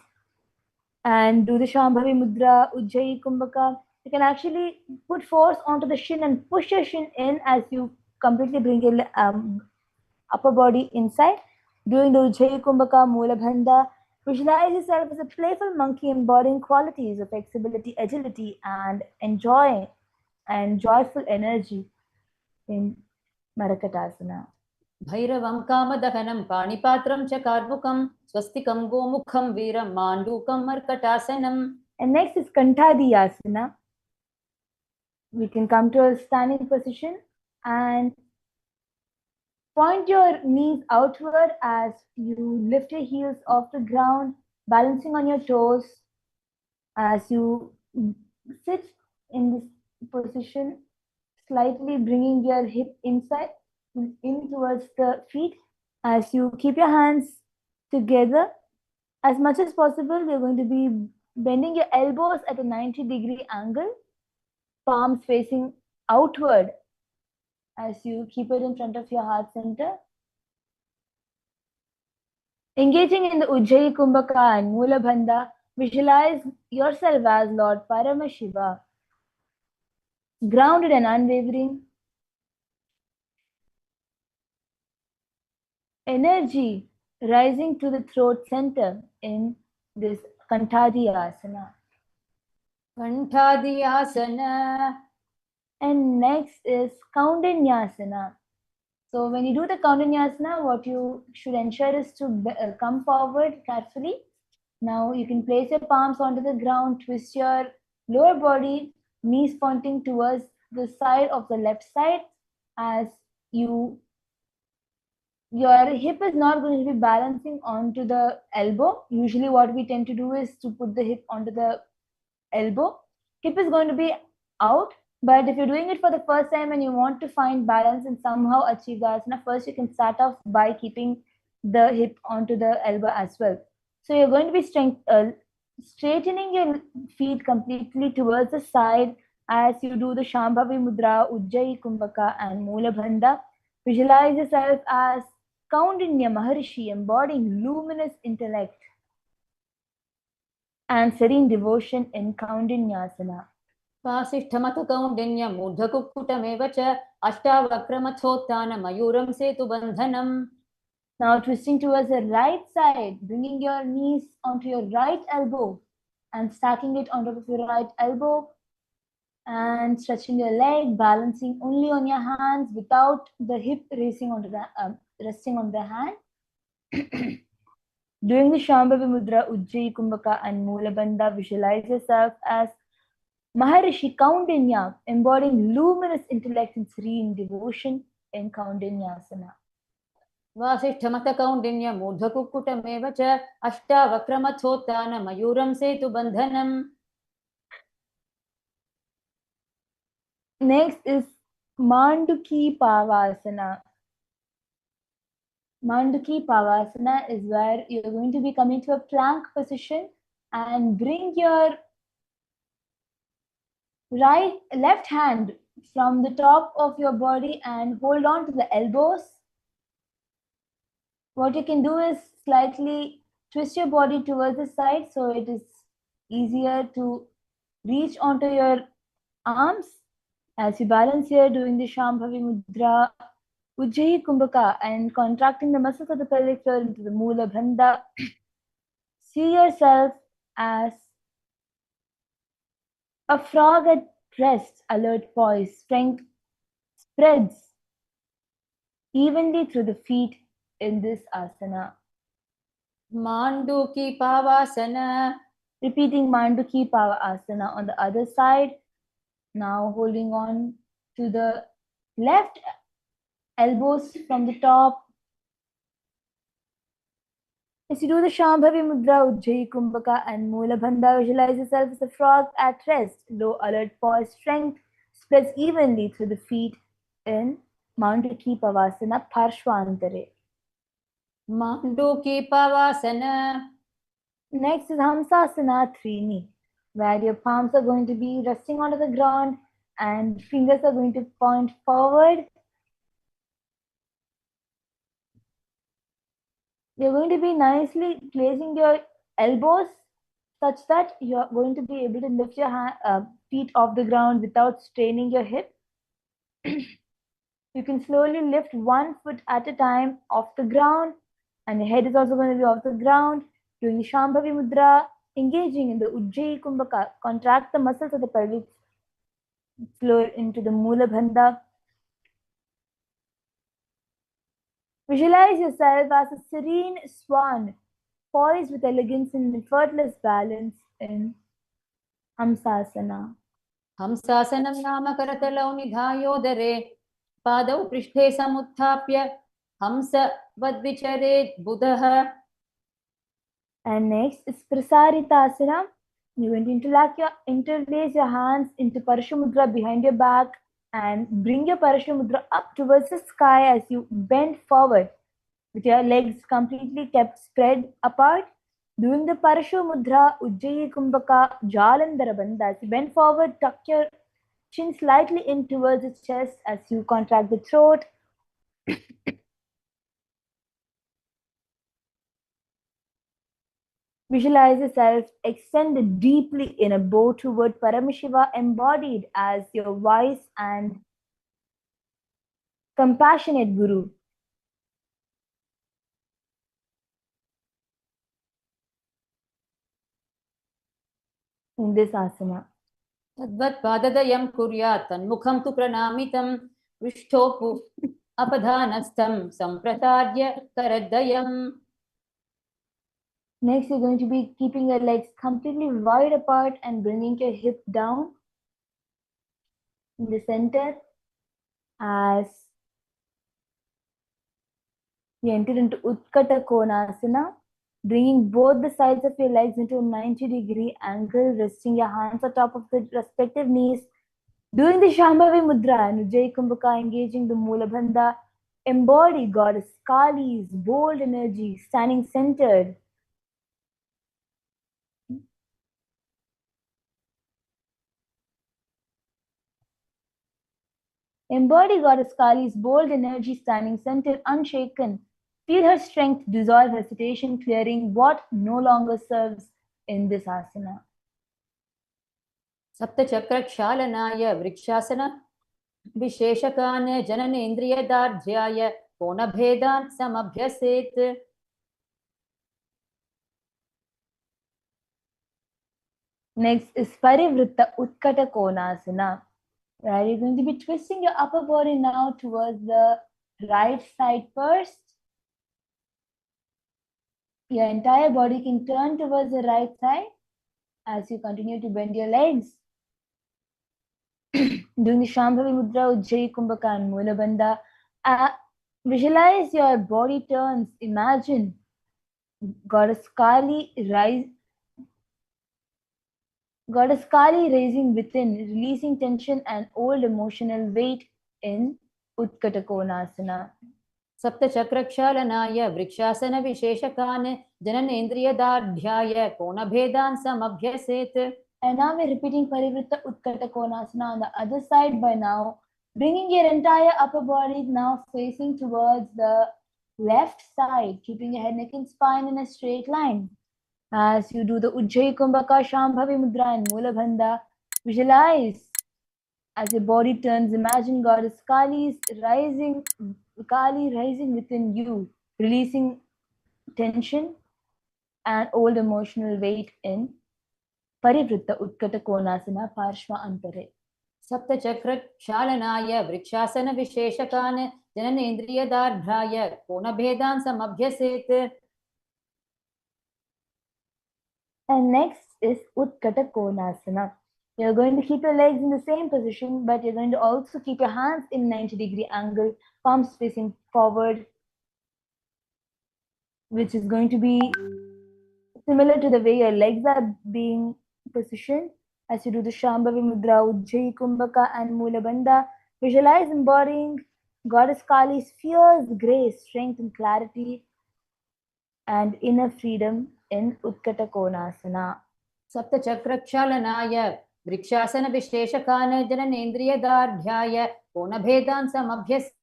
and do the Shambhavi Mudra, Ujjayi Kumbhaka. You can actually put force onto the shin and push your shin in as you completely bring your upper body inside. Doing the Ujjayi Kumbhaka, Mula Bandha. Visualize yourself as a playful monkey embodying qualities of flexibility, agility, and enjoy and joyful energy in Marakatasana. Bhairavam Kamadahanam Panipatram Chakarmukam Swastikam Gomukham Veeram Mandukam Markatasanam. And next is Kantadiyasana. We can come to a standing position and point your knees outward as you lift your heels off the ground, balancing on your toes as you sit in this position, slightly bringing your hip inside, in towards the feet. As you keep your hands together, as much as possible, you're going to be bending your elbows at a 90-degree angle, palms facing outward as you keep it in front of your heart center. Engaging in the Ujjayi Kumbhaka and Mula Bandha, visualize yourself as Lord Paramashiva, grounded and unwavering. Energy rising to the throat center in this Kantadiyasana. Kantadiyasana. And next is Kaundinyasana. So when you do the Kaundinyasana, what you should ensure is to come forward carefully. Now you can place your palms onto the ground, twist your lower body, knees pointing towards the side of the left side as your hip is not going to be balancing onto the elbow. Usually what we tend to do is to put the hip onto the elbow. Hip is going to be out, but if you're doing it for the first time and you want to find balance and somehow achieve the asana, first you can start off by keeping the hip onto the elbow as well. So you're going to be straightening your feet completely towards the side as you do the Shambhavi Mudra, Ujjayi Kumbhaka and Mula Bandha. Visualize yourself as Kaundinya Maharishi, embodying luminous intellect and serene devotion in Kaundinyasana. Vasishtamata Kaundinya Murdhakukkutameva cha Ashtavakramathottana Mayuram Setu Bandhanam. Now twisting towards the right side, bringing your knees onto your right elbow and stacking it on top of your right elbow and stretching your leg, balancing only on your hands without the hip resting on the hand. Doing the Shambhavi Mudra, Ujjayi Kumbhaka and Mula Bandha, visualize yourself as Maharishi Kaundinya, embodying luminous intellect and serene devotion in Kaundinyasana. Vasishtamata Kaundinya Murdhakukkutameva cha Ashtavakramathottana Mayuram Setu Bandhanam. Next is Manduki Pavasana. Manduki Pavasana is where you're going to be coming to a plank position and bring your left hand from the top of your body and hold on to the elbows. What you can do is slightly twist your body towards the side so it is easier to reach onto your arms. As you balance here, doing the Shambhavi Mudra, Ujjayi Kumbhaka and contracting the muscles of the pelvic floor into the Mula Bandha. See yourself as a frog at rest, alert, poised. Strength spreads evenly through the feet in this asana. Manduki Pavasana. Repeating Manduki Pavasana on the other side. Now holding on to the left elbows from the top. As you do the Shambhavi Mudra, Ujjayi Kumbhaka and Mula Bandha, visualize yourself as a frog at rest. Low, alert, poised. Strength spreads evenly through the feet in Manduki Pavasana Parshvantare. Manduki Pavasana. Next is Hamsasana Trini, where your palms are going to be resting onto the ground and fingers are going to point forward. You're going to be nicely placing your elbows such that you're going to be able to lift your feet off the ground without straining your hip. You can slowly lift one foot at a time off the ground, and your head is also going to be off the ground. Doing the Shambhavi Mudra, engaging in the Ujjayi Kumbhaka, contract the muscles of the pelvic floor into the Mula Bandha. Visualize yourself as a serene swan, poised with elegance and effortless balance in Hamsasana. Hamsasanam nama karatalau nidhayodare. Padau prishthe samuthapya. Hamsa vadvichare buddha. And next is Prasaritasana. You're going to interlace your hands into Parashamudra behind your back and bring your Parashamudra up towards the sky as you bend forward with your legs completely kept spread apart. Doing the Parashamudra, Ujjayi Kumbhaka, Jalandhara Bandha. As you bend forward, tuck your chin slightly in towards the chest as you contract the throat. Visualize yourself extended deeply in a bow toward Paramashiva, embodied as your wise and compassionate Guru. In this asana. Tadvat padadayam kuryat tanmukham tu pranamitam vishtopu apadhanastam sampratarya karadayam. Next, you're going to be keeping your legs completely wide apart and bringing your hip down in the center as you enter into Utkata Konasana, bringing both the sides of your legs into a 90-degree angle, resting your hands on top of the respective knees, doing the Shambhavi Mudra and Ujjayi Kumbhaka, engaging the Mula Bandha, embody Goddess Kali's bold energy, standing centered. Embody Goddess Kali's bold energy, standing centered, unshaken. Feel her strength dissolve hesitation, clearing what no longer serves in this asana. Sapta chakra kshalanaya vrikshasana visheshakane jananendriya dardhyaya kona bhedan samabhyaset. Next is Parivritta Utkata Konasana, where you're going to be twisting your upper body now towards the right side first. Your entire body can turn towards the right side as you continue to bend your legs. Doing the Shambhavi Mudra, Ujjayi Kumbhaka and Mula Bandha. Visualize your body turns. Imagine Goddess Kali raising within, releasing tension and old emotional weight in Utkata Konasana. Sapta chakra kshalanaya vrikshasana visheshakane jananendriya dardhyaya kona bhedan samabhyaset. And now we're repeating Parivritta Utkata Konasana on the other side by now, bringing your entire upper body now facing towards the left side, keeping your head, neck and spine in a straight line. As you do the Ujjayi Kumbhaka, Shambhavi Mudra and Mula Bandha, visualize As your body turns, imagine Goddess Kali rising within you, releasing tension and old emotional weight in Parivritta Utkata Konasana Parshva Antare. सप्तचक्रक्षालनाय वृक्षासनविशेषकान् जननेन्द्रियदार्ढ्राय कोणभेदान् समभ्यसेत्. And next is Utkata Konasana. You're going to keep your legs in the same position, but you're going to also keep your hands in 90-degree angle, palms facing forward, which is going to be similar to the way your legs are being positioned. As you do the Shambhavi Mudra, Ujjayi Kumbhaka and Mula Bandha, visualize embodying Goddess Kali's fierce grace, strength and clarity and inner freedom in Utkata Konasana. सप्तचक्रक्षालनाय वृक्षासनविशेषकान् जननेन्द्रियदार्ढ्याय कोणभेदान् समभ्यसेत्.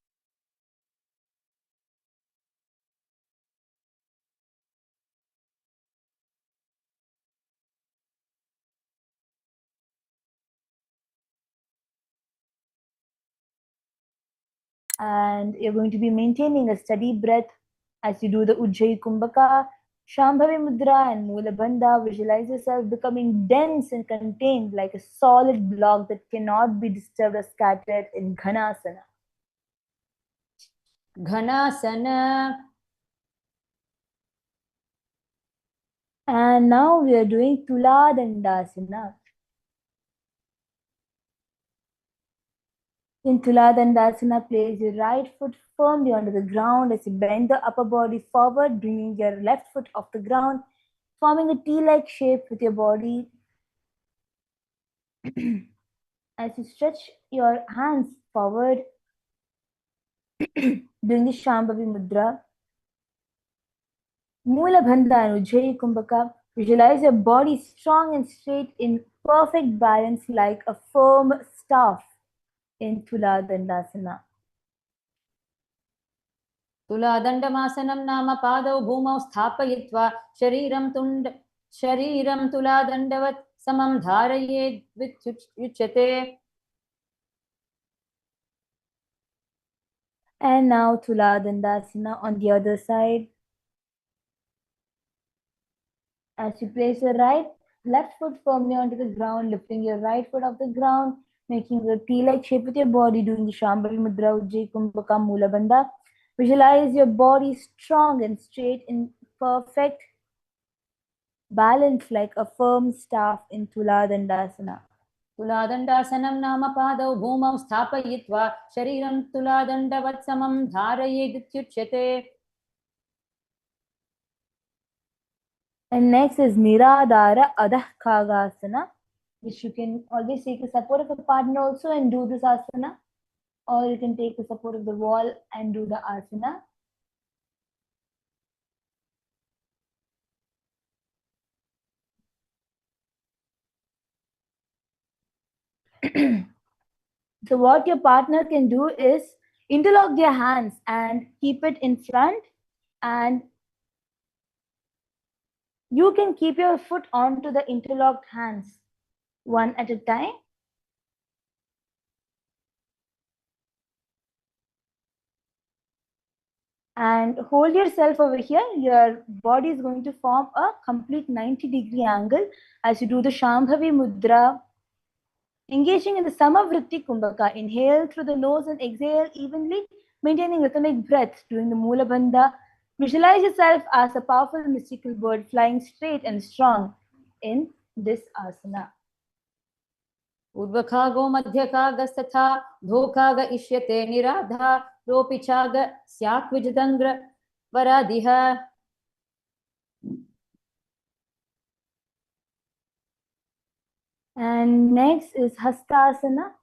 And you're going to be maintaining a steady breath as you do the Ujjayi Kumbhaka, Shambhavi Mudra and Mula Bandha. Visualize yourself becoming dense and contained like a solid block that cannot be disturbed or scattered in Ghanasana. Ghanasana. And now we are doing Tula Dandasana. In Tula Dandasana, place your right foot firmly onto the ground as you bend the upper body forward, bringing your left foot off the ground, forming a T-like shape with your body. As you stretch your hands forward, doing the Shambhavi Mudra, Mula Bandha and Ujjayi Kumbhaka, visualize your body strong and straight in perfect balance like a firm staff in Tula Dandasana. तुलादण्डमासनं नाम पादौ भूमौ स्थापयित्वा शरीरं तुलादण्डवत् समं धारयेद्. And now Tula Dandasana on the other side. As you place your left foot firmly onto the ground, lifting your right foot off the ground, making a T-like shape with your body, doing the Shambhavi Mudra, Ujjayi Kumbhaka, Mula Bandha. Visualize your body strong and straight in perfect balance like a firm staff in Tula Dandasana. तुलादण्डासनं नाम पादौ भूमौ स्थापयित्वा शरीरं तुलादण्डवत् समं धारयेदित्युच्यते. And next is Niradhara Adha Khagasana, which you can always take the support of a partner also and do this asana, or you can take the support of the wall and do the asana. So what your partner can do is interlock their hands and keep it in front, and you can keep your foot onto the interlocked hands one at a time. And hold yourself over here. Your body is going to form a complete 90-degree angle as you do the Shambhavi Mudra. Engaging in the Samavritti Kumbhaka. Inhale through the nose and exhale evenly, maintaining rhythmic breath. Doing the Mula Bandha. Visualize yourself as a powerful mystical bird flying straight and strong in this asana. ऊर्ध्वखागो मध्यखागस्तथा धोखाग इष्यते निराधा रोपिचाग स्याक्विजदङ्ग्र वरादिह. And next is Hastasana.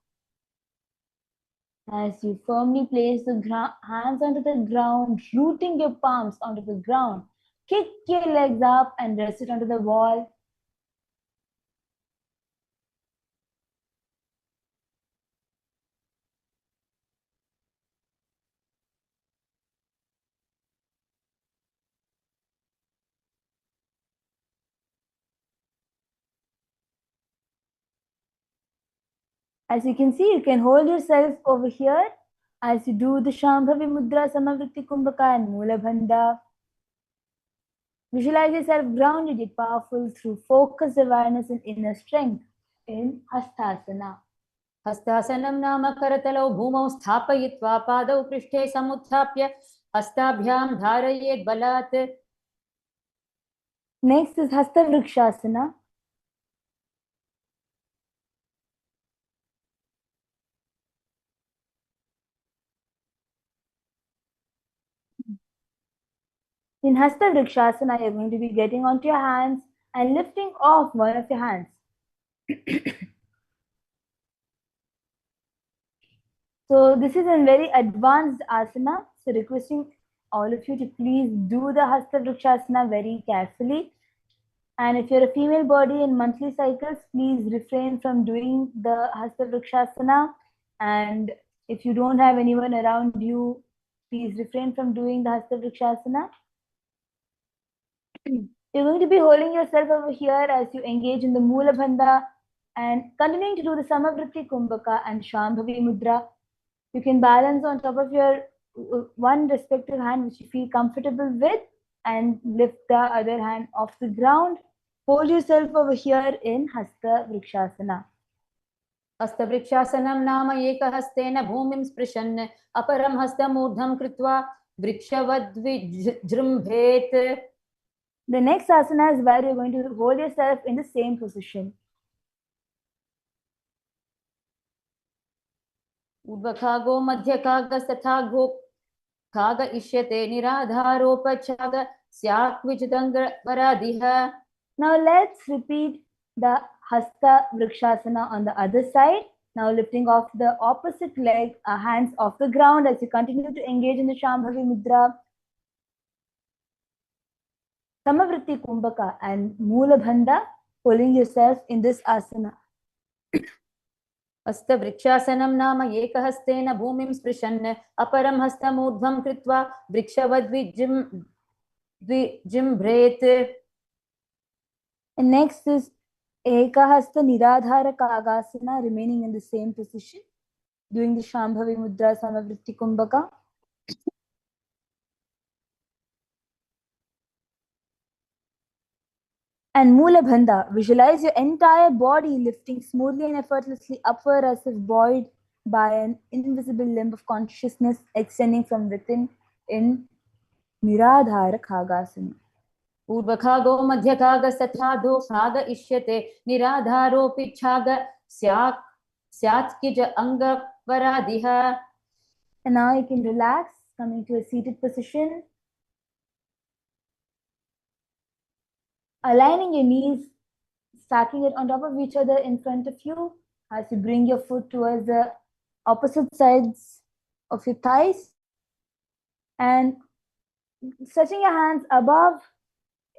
As you firmly place the hands onto the ground, rooting your palms onto the ground, kick your legs up and rest it onto the wall. As you can see, you can hold yourself over here as you do the Shambhavi Mudra, Samavritti Kumbhaka and Mula Bandha. Visualize yourself grounded yet powerful through focused awareness and inner strength in Hastasana. हस्तासनं नाम करतलौ भूमौ स्थापयित्वा पादौ पृष्ठे समुत्थाप्य हस्ताभ्यां धारयेत् बलात्. Next is Hasta Vrikshasana. In Hasta Vrikshasana, you're going to be getting onto your hands and lifting off one of your hands. So this is a very advanced asana. So requesting all of you to please do the Hasta Vrikshasana very carefully. And if you're a female body in monthly cycles, please refrain from doing the Hasta Vrikshasana. And if you don't have anyone around you, please refrain from doing the Hasta Vrikshasana. You're going to be holding yourself over here as you engage in the Mula Bandha and continuing to do the Samavritti Kumbhaka and Shambhavi Mudra. You can balance on top of your one respective hand which you feel comfortable with and lift the other hand off the ground. Hold yourself over here in Hasta Vrikshasana. हस्तवृक्षासनं नाम एकहस्तेन भूमिं स्पृशन् अपरं हस्तमूर्धं कृत्वा वृक्षवद्विजृम्भेत्. The next asana is where you're going to hold yourself in the same position. ऊर्ध्वखागो मध्यखागस्तथा खाग इष्यते निराधारोपचाग स्याक्विजदङ्गवरादिः. Now let's repeat the Hasta Vrikshasana on the other side. Now lifting off the opposite leg, hands off the ground as you continue to engage in the Shambhavi Mudra, Samavritti Kumbhaka and Mula Bandha, holding yourself in this asana. हस्तवृक्षासनं नाम एकहस्तेन भूमिं स्पृशन् अपरं हस्तमूर्ध्वं कृत्वा वृक्षवद्विजृम्भेत्. And next is Ekahasta Niradhara Kagasana, remaining in the same position, doing the Shambhavi Mudra, Samavritti Kumbhaka. And Mula Bandha, visualize your entire body lifting smoothly and effortlessly upward as if buoyed by an invisible limb of consciousness extending from within in Niradhara Kagasana. ऊर्ध्वखागो मध्यखागस्तथा खाग इष्यते निराधारोऽपि छाग स्यात्किज अङ्गवरादिः. And now you can relax, coming to a seated position. Aligning your knees, stacking it on top of each other in front of you as you bring your foot towards the opposite sides of your thighs. And stretching your hands above,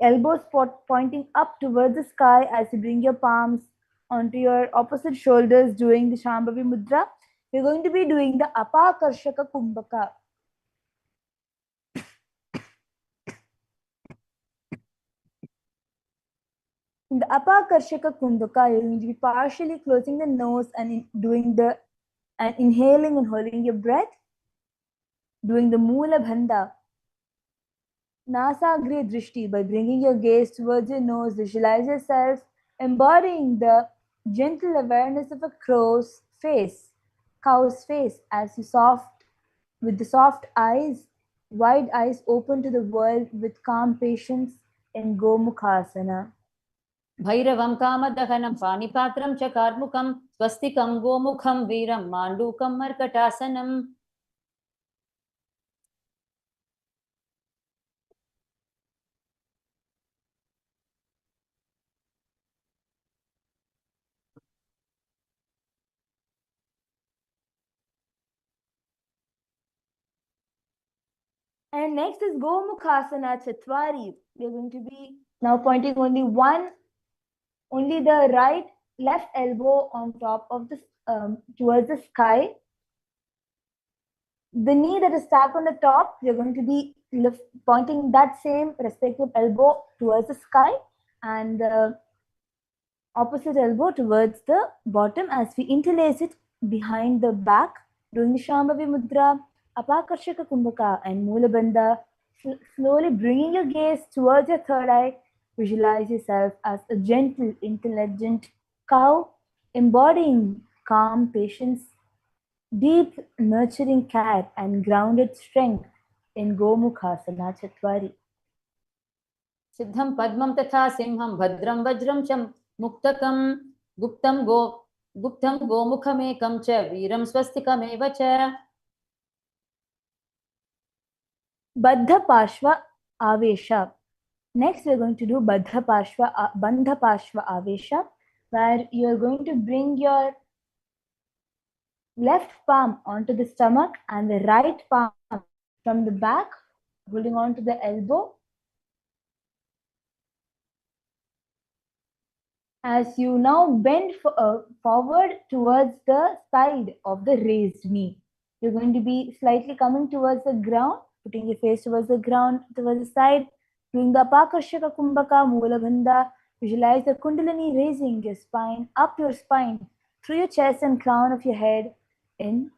elbows pointing up towards the sky as you bring your palms onto your opposite shoulders doing the Shambhavi Mudra. We're going to be doing the Apakarshaka Kumbhaka. In the Apakarshaka Kumbhaka, you're going to be partially closing the nose and inhaling and holding your breath, doing the Mula Bandha. Nasagre Drishti, by bringing your gaze towards your nose, visualize yourself embodying the gentle awareness of a cow's face, as you with the soft eyes, wide eyes open to the world with calm patience in Gomukhasana. भैरवं कामदहनं पाणिपात्रं च कार्मुकं स्वस्तिकं गोमुखं वीरं माण्डूकं मर्कटासनम्. And next is Gomukhasana Chatwari. We're going to be now pointing only the left elbow on top of the towards the sky. The knee that is stacked on the top, we're going to be pointing that same respective elbow towards the sky, and the opposite elbow towards the bottom as we interlace it behind the back, doing the Shambhavi Mudra, Apakarshaka Kumbhaka and Moola Bandha. Slowly bringing your gaze towards your third eye, visualize yourself as a gentle, intelligent cow, embodying calm patience, deep, nurturing cat, and grounded strength in Gomukhasana Chatwari. सिद्धं पद्मं तथा सिंहं भद्रं वज्रं च मुक्तकं गुप्तं गोमुखमेकं च वीरं स्वस्तिकमेव च. Baddha Pashva Avesha. Next, we are going to do Bandha Pashva Avesha, where you are going to bring your left palm onto the stomach and the right palm from the back, holding on to the elbow. As you now bend forward towards the side of the raised knee, you're going to be slightly coming towards the ground, putting your face towards the ground, towards the side, doing the Apakarshaka Kumbhaka Moola Bandha. Visualize the Kundalini raising your spine, up your spine, through your chest and crown of your head in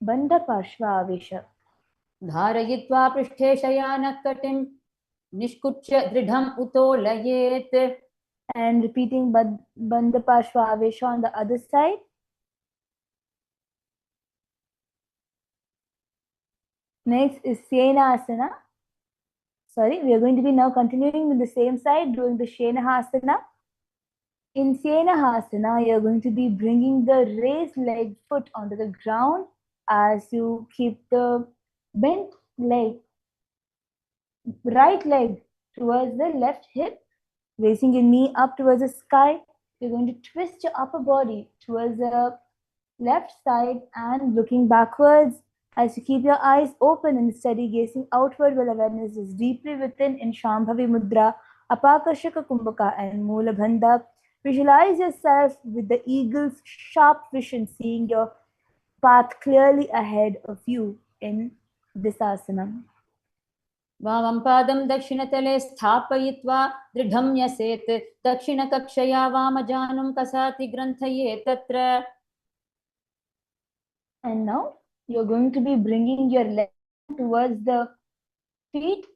Bandha Pashva Avesha. धारयित्वा पृष्ठे शयानकटिं निष्कुच्य दृढम् उतोलयेत्. And repeating Bandha Pashva Avesha on the other side. Next is Syenasana. Sorry, we are going to be now continuing with the same side, doing the Shenahasana. In Syenahasana, you are going to be bringing the raised leg foot onto the ground as you keep the bent leg, right leg towards the left hip, raising your knee up towards the sky. You're going to twist your upper body towards the left side and looking backwards as you keep your eyes open and steady, gazing outward while awareness is deeply within in Shambhavi Mudra, Apakarshaka Kumbhaka and Moola Bandha. Visualize yourself with the eagle's sharp vision, seeing your path clearly ahead of you in this asana. वामं पादं दक्षिणतले स्थापयित्वा दृढं न्यसेत्. दक्षिणकक्षया वामजानुं कसाति ग्रन्थये तत्र. And now you're going to be bringing your leg towards the feet.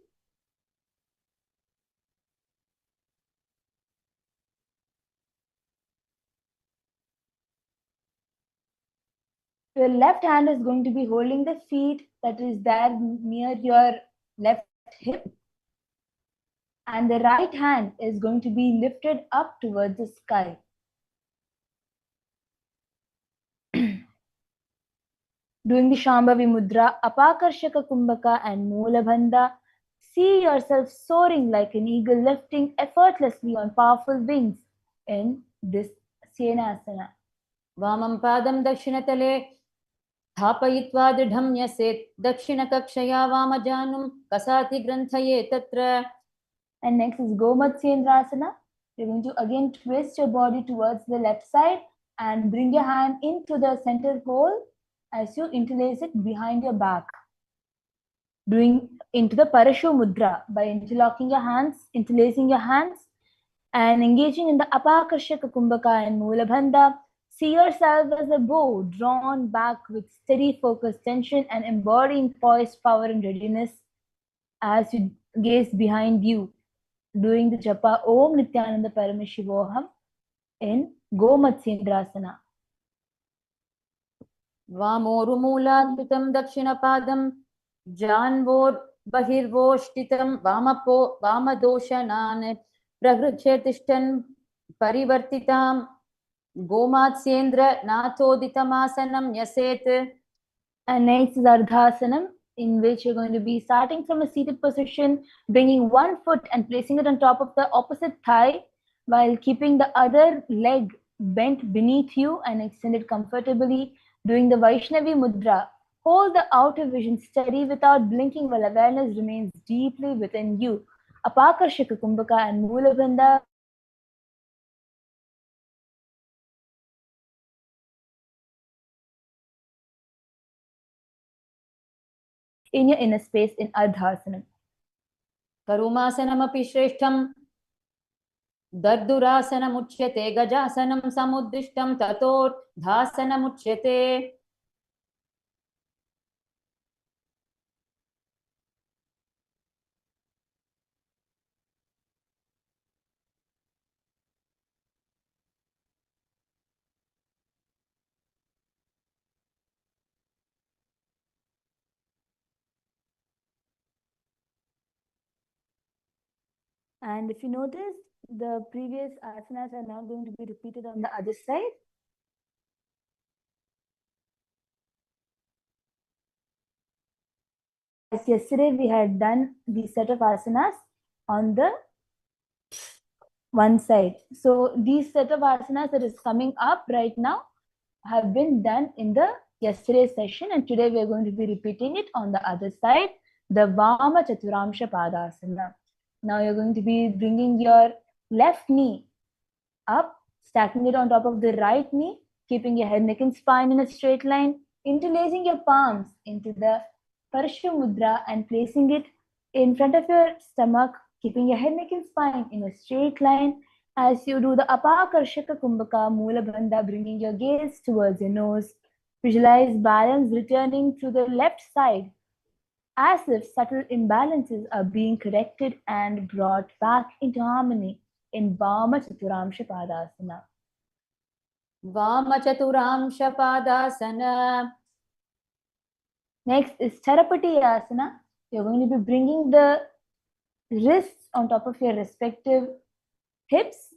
Your left hand is going to be holding the feet that is there near your left hip. And the right hand is going to be lifted up towards the sky. Doing the Shambhavi Mudra, Apakarshaka Kumbhaka and Moola Bandha. See yourself soaring like an eagle, lifting effortlessly on powerful wings in this Syenasana. वामं पादं दक्षिणतले स्थापयित्वा दृढं न्यसेत्. दक्षिणकक्षया वामजानुं कसाति ग्रन्थये तत्र. And next is Gomatsyendrasana. You're going to again twist your body towards the left side and bring your hand into the center hole as you interlace it behind your back. Doing into the Parashu Mudra by interlocking your hands, interlacing your hands and engaging in the Apakarshaka Kumbhaka and Moola Bandha. See yourself as a bow drawn back with steady focused tension and embodying poised power and readiness as you gaze behind you. Doing the japa Om Nithyananda Paramashivoham in Gomatsendrasana. वामोरुमूलान्वितं दक्षिणपादं जान्वोर्बहिर्वोष्टितं वामदोषणान् प्रगृह्य तिष्ठन् परिवर्तितां गोमात्स्येन्द्र नाथोदितमासनं न्यसेत्. And next is Ardhasanam, in which you're going to be starting from a seated position, bringing one foot and placing it on top of the opposite thigh while keeping the other leg bent beneath you and extended comfortably. Doing the Vaishnavi Mudra. Hold the outer vision steady without blinking while awareness remains deeply within you. Apakarshaka Kumbhaka and Moola Bandha. In your inner space in Ardhasanam. करुमासनमपि श्रेष्ठं दर्दुरासनमुच्यते गजासनं समुद्दिष्टं ततोर्धासनमुच्यते And if you notice, the previous asanas are now going to be repeated on the other side. As yesterday, we had done the set of asanas on the one side. So these set of asanas that is coming up right now have been done in the yesterday's session, and today we are going to be repeating it on the other side, the Vama Chaturamsha Padasana. Now you're going to be bringing your left knee up, stacking it on top of the right knee, keeping your head, neck and spine in a straight line, interlacing your palms into the Parashva Mudra and placing it in front of your stomach, keeping your head, neck and spine in a straight line. As you do the Apakarshaka Kumbhaka Mula Bandha, bringing your gaze towards your nose. Visualize balance returning to the left side, as if subtle imbalances are being corrected and brought back into harmony in Vama Chaturamsha Padasana. Vamachaturamsha Padasana. Next is Charapati Asana. You're going to be bringing the wrists on top of your respective hips,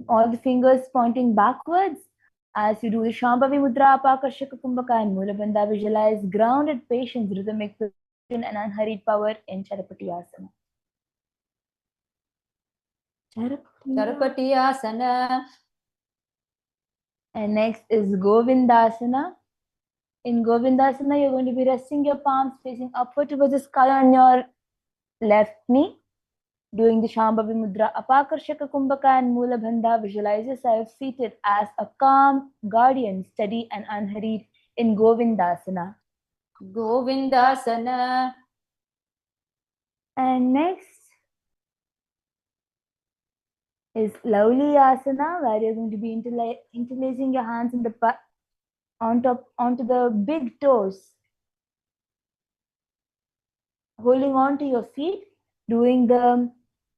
all the fingers pointing backwards. As you do the Shambhavi Mudra, Apakarshaka Kumbhaka and Mula Bandha, visualize grounded patience, rhythmic position and unhurried power in Charapati Asana. Charapati Asana. And next is Govindasana. In Govindasana, you're going to be resting your palms facing upward towards the sky on your left knee, doing the Shambhavi Mudra, Apakarshaka Kumbhaka and Mula Bandha. Visualize yourself seated as a calm guardian, steady and unhurried in Govindasana. Govindasana. And next is Lovely Asana, where you're going to be interlacing your hands in the onto the big toes, holding on to your feet, doing the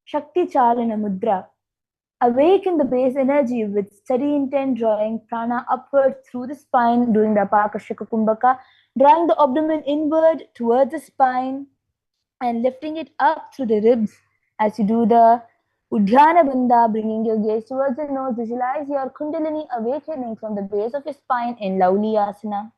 Shakti Chalana Mudra. Awaken the base energy with steady intent, drawing prana upward through the spine, doing the Apakarshaka Kumbhaka, drawing the abdomen inward towards the spine and lifting it up through the ribs. As you do the Udhyana Bandha, bringing your gaze towards the nose, visualize your Kundalini awakening from the base of your spine in Lovely Asana.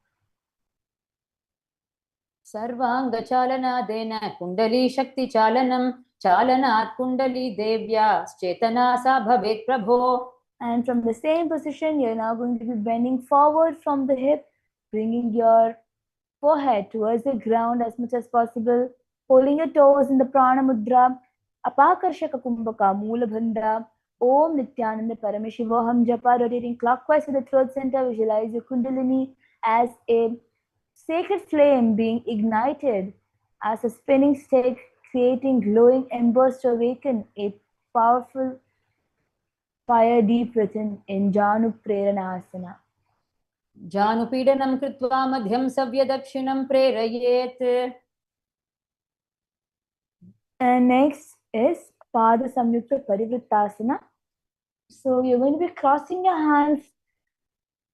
Sarvanga Chalanadena Kundali Shakti Chalanam Chalanat Kundali Devya Chetana Sa Bhavet Prabho. And from the same position, you're now going to be bending forward from the hip, bringing your forehead towards the ground as much as possible, holding your toes in the Prana Mudra, Apakarshaka Kumbhaka, Mula Bandha, Om Nithyananda Paramashiva Japa, rotating clockwise to the throat center. Visualize your Kundalini as a sacred flame being ignited as a spinning stick, creating glowing embers to awaken a powerful fire deep within in Janu Preranasana. Janupidanam Kritva Madhyam Savya Dakshinam Prerayet. And next is Pada Samyukta Parivrittasana. So you're going to be crossing your hands.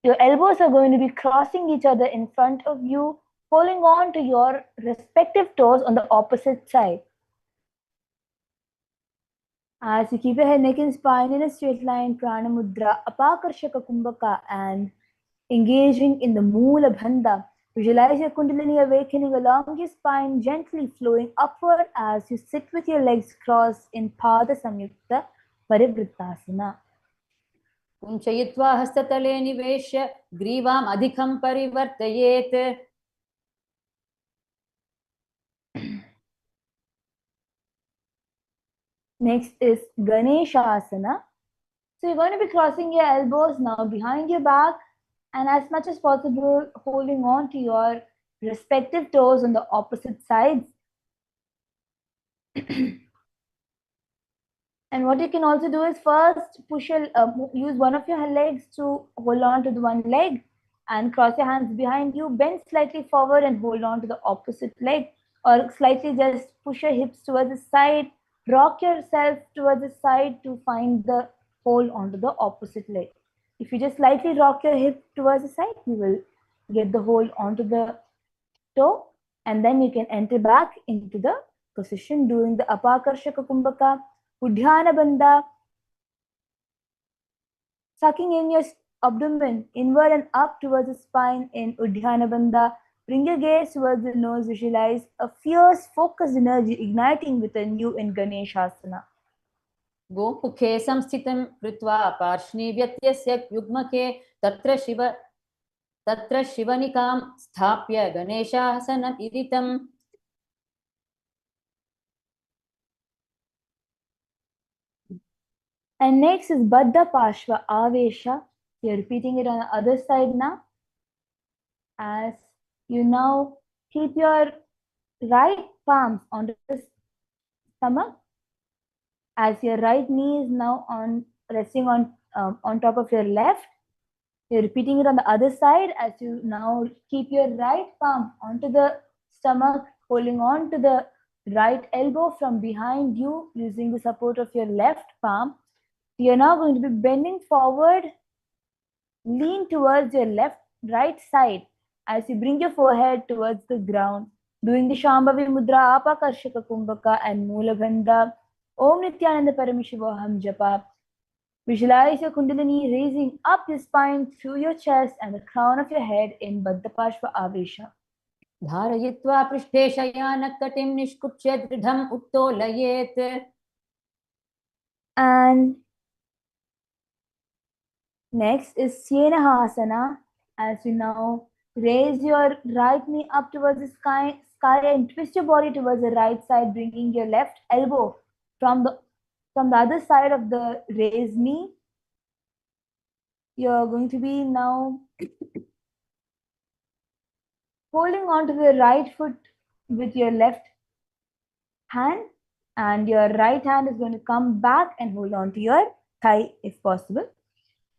Your elbows are going to be crossing each other in front of you, holding on to your respective toes on the opposite side. As you keep your head, neck and spine in a straight line, Prana Mudra, Apakarshaka Kumbhaka, and engaging in the Mula Bandha. Visualize your Kundalini awakening along your spine, gently flowing upward as you sit with your legs crossed in Pada Samyukta Parivrittasana. Kunchayitva Hastatale Niveshya Grivam Adhikam Parivartayet. Next is Ganeshasana. So you're going to be crossing your elbows now behind your back and as much as possible holding on to your respective toes on the opposite sides. And what you can also do is first use one of your legs to hold on to the one leg and cross your hands behind you, bend slightly forward and hold on to the opposite leg, or slightly just push your hips towards the side, rock yourself towards the side to find the hold onto the opposite leg. If you just slightly rock your hip towards the side, you will get the hold onto the toe, and then you can enter back into the position doing the Apakarshaka Kumbhaka, Udhyana Bandha, sucking in your abdomen inward and up towards the spine in Udhyana Bandha. Bring your gaze towards the nose, visualize a fierce, focused energy igniting within you in Ganeshasana. गोमुखे संस्थितं कृत्वा पार्ष्णीव्यत्यस्य युग्मके तत्र शिवनिकां स्थाप्य गणेशासनम् इदितम्. And next is Baddha Pashva Avesha. You're repeating it on the other side now. As you now keep your right palms onto the stomach, as your right knee is now resting on top of your left. You're repeating it on the other side as you now keep your right palm onto the stomach, holding on to the right elbow from behind you using the support of your left palm. You're now going to be bending forward, lean towards your right side as you bring your forehead towards the ground, doing the Shambhavi Mudra, Apakarshaka Kumbhaka and Mula Bandha, Om Nithyananda Paramashiva Japa. Visualize your Kundalini raising up your spine through your chest and the crown of your head in Baddha Pashva Avesha. धारयित्वा पृष्ठे शयानकटिं निष्कुच्य दृढम् उत्तोलयेत्. And next is Asana. As you now raise your right knee up towards the sky and twist your body towards the right side, bringing your left elbow from the other side of the raised knee. You're going to be now holding on to the right foot with your left hand, and your right hand is going to come back and hold on to your thigh if possible.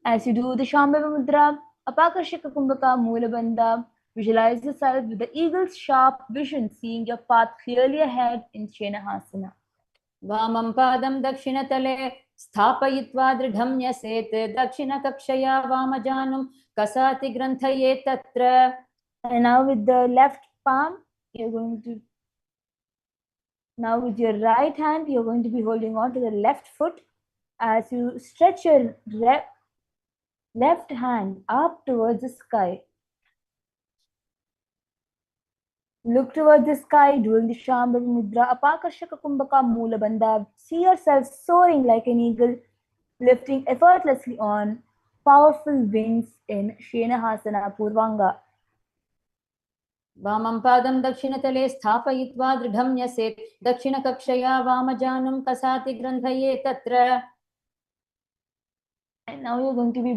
As you do the Shambhava Mudra, Apakarshaka Kumbhaka, Mula Bandha, visualize yourself with the eagle's sharp vision, seeing your path clearly ahead in Shenahasana. वामं पादं दक्षिणतले स्थापयित्वा दृढं न्यसेत्. दक्षिणकक्षया वामजानुं कसाति ग्रन्थयेत् तत्र. And now with the left palm, now with your right hand, you're going to be holding on to the left foot as you stretch your left hand up towards the sky. Look towards the sky, doing the Shambhavi Mudra, Apakarshaka Kumbhaka, Mula Bandha. See yourself soaring like an eagle, lifting effortlessly on powerful wings in Shenahasana Purvanga. वामं पादं दक्षिणतले स्थापयित्वा दृढं न्यसेत्. दक्षिणकक्षया वामजानुं कसाति ग्रन्थयेत् तत्र. And now you're going to be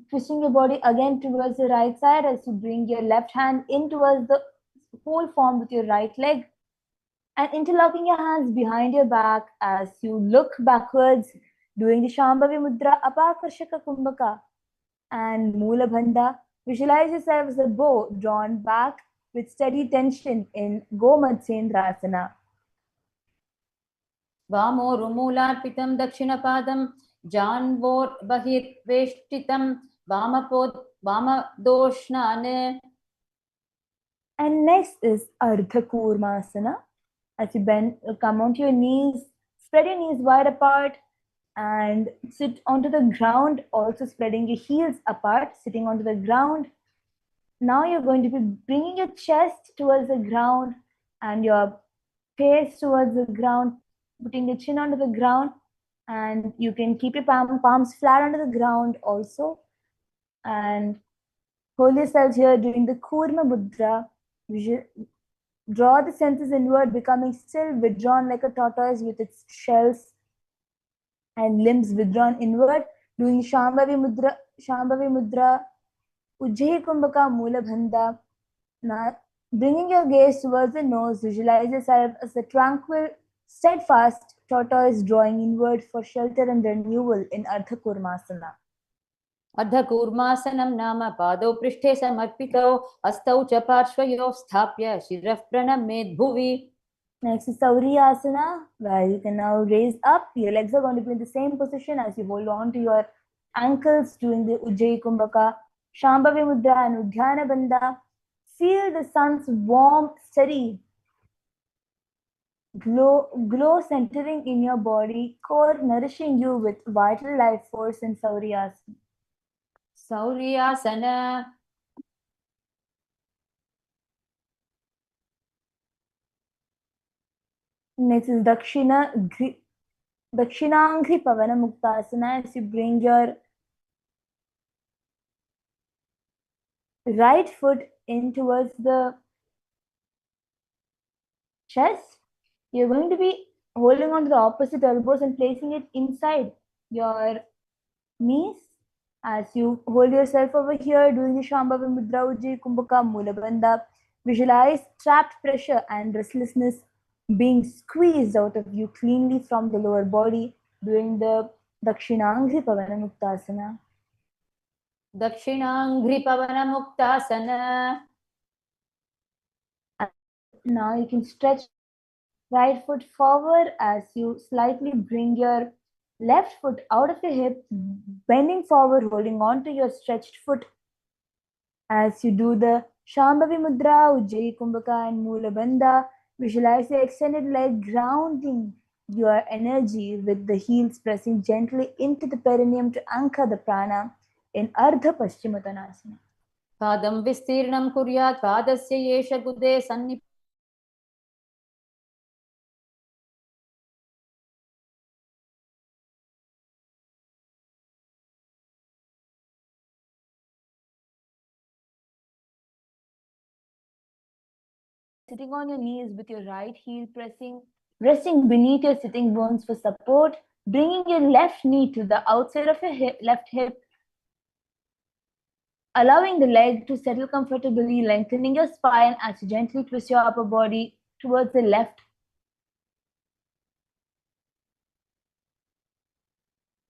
twisting your body again towards the right side as you bring your left hand in towards the whole form with your right leg, and interlocking your hands behind your back as you look backwards, doing the Shambhavi Mudra, Apakarshaka Kumbhaka and Mula Bandha. Visualize yourself as a bow drawn back with steady tension in Gomadsendrasana. वामोरुमूलार्पितं दक्षिणपादं जान्वोर्बहिर्वेष्टितं वामदोष्णान्. And next is Ardha Kurmasana. As you come onto your knees, spread your knees wide apart and sit onto the ground, also spreading your heels apart, sitting onto the ground. Now you're going to be bringing your chest towards the ground and your face towards the ground, putting your chin onto the ground, and you can keep your palms flat onto the ground also. And hold yourselves here doing the Kurma Mudra. Draw the senses inward, becoming still, withdrawn like a tortoise with its shells and limbs withdrawn inward, doing Shambhavi Mudra, Ujjayi Kumbhaka, Mula Bandha. Now, bringing your gaze towards the nose, visualize yourself as a tranquil, steadfast tortoise drawing inward for shelter and renewal in Ardha Kurmasana. अर्धकूर्मासनं नाम पादौ पृष्ठे समर्पितौ हस्तौ च पार्श्वयोः स्थाप्य शिरः प्रणमेद्भुवि. Next is Sauriyasana, where you can now raise up. Your legs are going to be in the same position as you hold on to your ankles doing the Ujjayi Kumbhaka, Shambhavi Mudra and Udhyana Bandha. Feel the sun's warm, steady glow centering in your body, core nourishing you with vital life force in Sauriyasana. Sauriyasana. Next is Dakshinangri Pavana Muktasana, as you bring your right foot in towards the chest. You're going to be holding on to the opposite elbows and placing it inside your knees as you hold yourself over here, doing the Shambhavi Mudra, Ujjayi Kumbhaka, Mula Bandha. Visualize trapped pressure and restlessness being squeezed out of you cleanly from the lower body, doing the Dakshinangri Pavana Muktasana. Dakshinangri Pavana Muktasana. Now you can stretch right foot forward as you slightly bring your left foot out of your hip, bending forward, holding on to your stretched foot as you do the Shambhavi Mudra, Ujjayi Kumbhaka and Mula Bandha. Visualize the extended leg grounding your energy with the heels pressing gently into the perineum to anchor the prana in Ardha Paschimottanasana. Padam vistirnam kuryat padasya yesha gude sannip. Sitting on your knees with your right heel resting beneath your sitting bones for support, bringing your left knee to the outside of your left hip, allowing the leg to settle comfortably, lengthening your spine as you gently twist your upper body towards the left.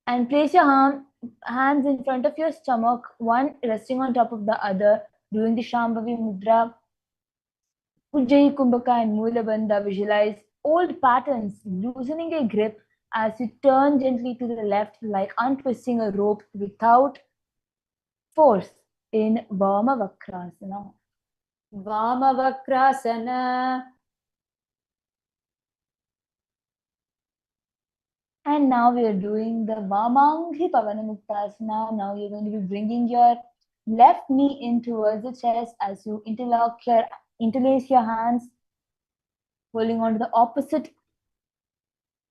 And place your hands in front of your stomach, one resting on top of the other, doing the Shambhavi Mudra, Ujjayi Kumbhaka and Mula Bandha. Visualize old patterns, loosening your grip as you turn gently to the left, like untwisting a rope without force in Vamavakrasana. Vamavakrasana. And now we are doing the Vamanghi Pavana Muktasana. Now you're going to be bringing your left knee in towards the chest as you interlace your hands, holding on to the opposite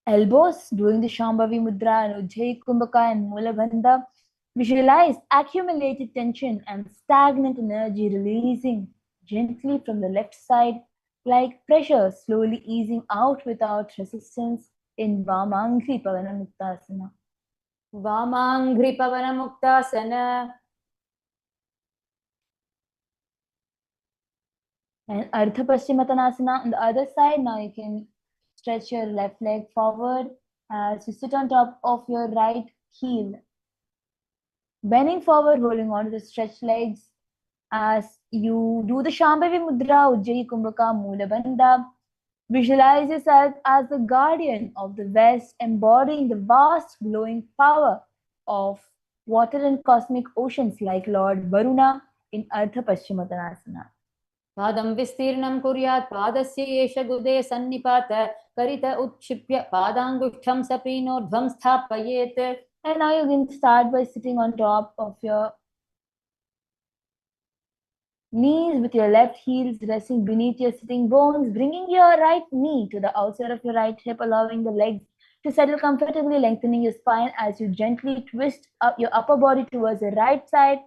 elbows, doing the Shambhavi Mudra and Ujjayi Kumbhaka and Mula Bandha. Visualize accumulated tension and stagnant energy releasing gently from the left side, like pressure slowly easing out without resistance in Vamanghi Pavana Muktasana. Vamangri Pavana Muktasana. And Ardha Paschimottanasana on the other side. Now you can stretch your left leg forward as you sit on top of your right heel. Bending forward, holding on to the stretched legs as you do the Shambhavi Mudra, Ujjayi Kumbhaka, Mula Bandha. Visualize yourself as the guardian of the West, embodying the vast glowing power of water and cosmic oceans like Lord Varuna in Ardha Paschimottanasana. Padam vistirnam kuryat padasya yesha gude sannipata karita utshipya padangushtham sapinodhvam sthapayet. And now you can start by sitting on top of your knees with your left heels resting beneath your sitting bones, bringing your right knee to the outside of your right hip, allowing the legs to settle comfortably, lengthening your spine as you gently twist up your upper body towards the right side,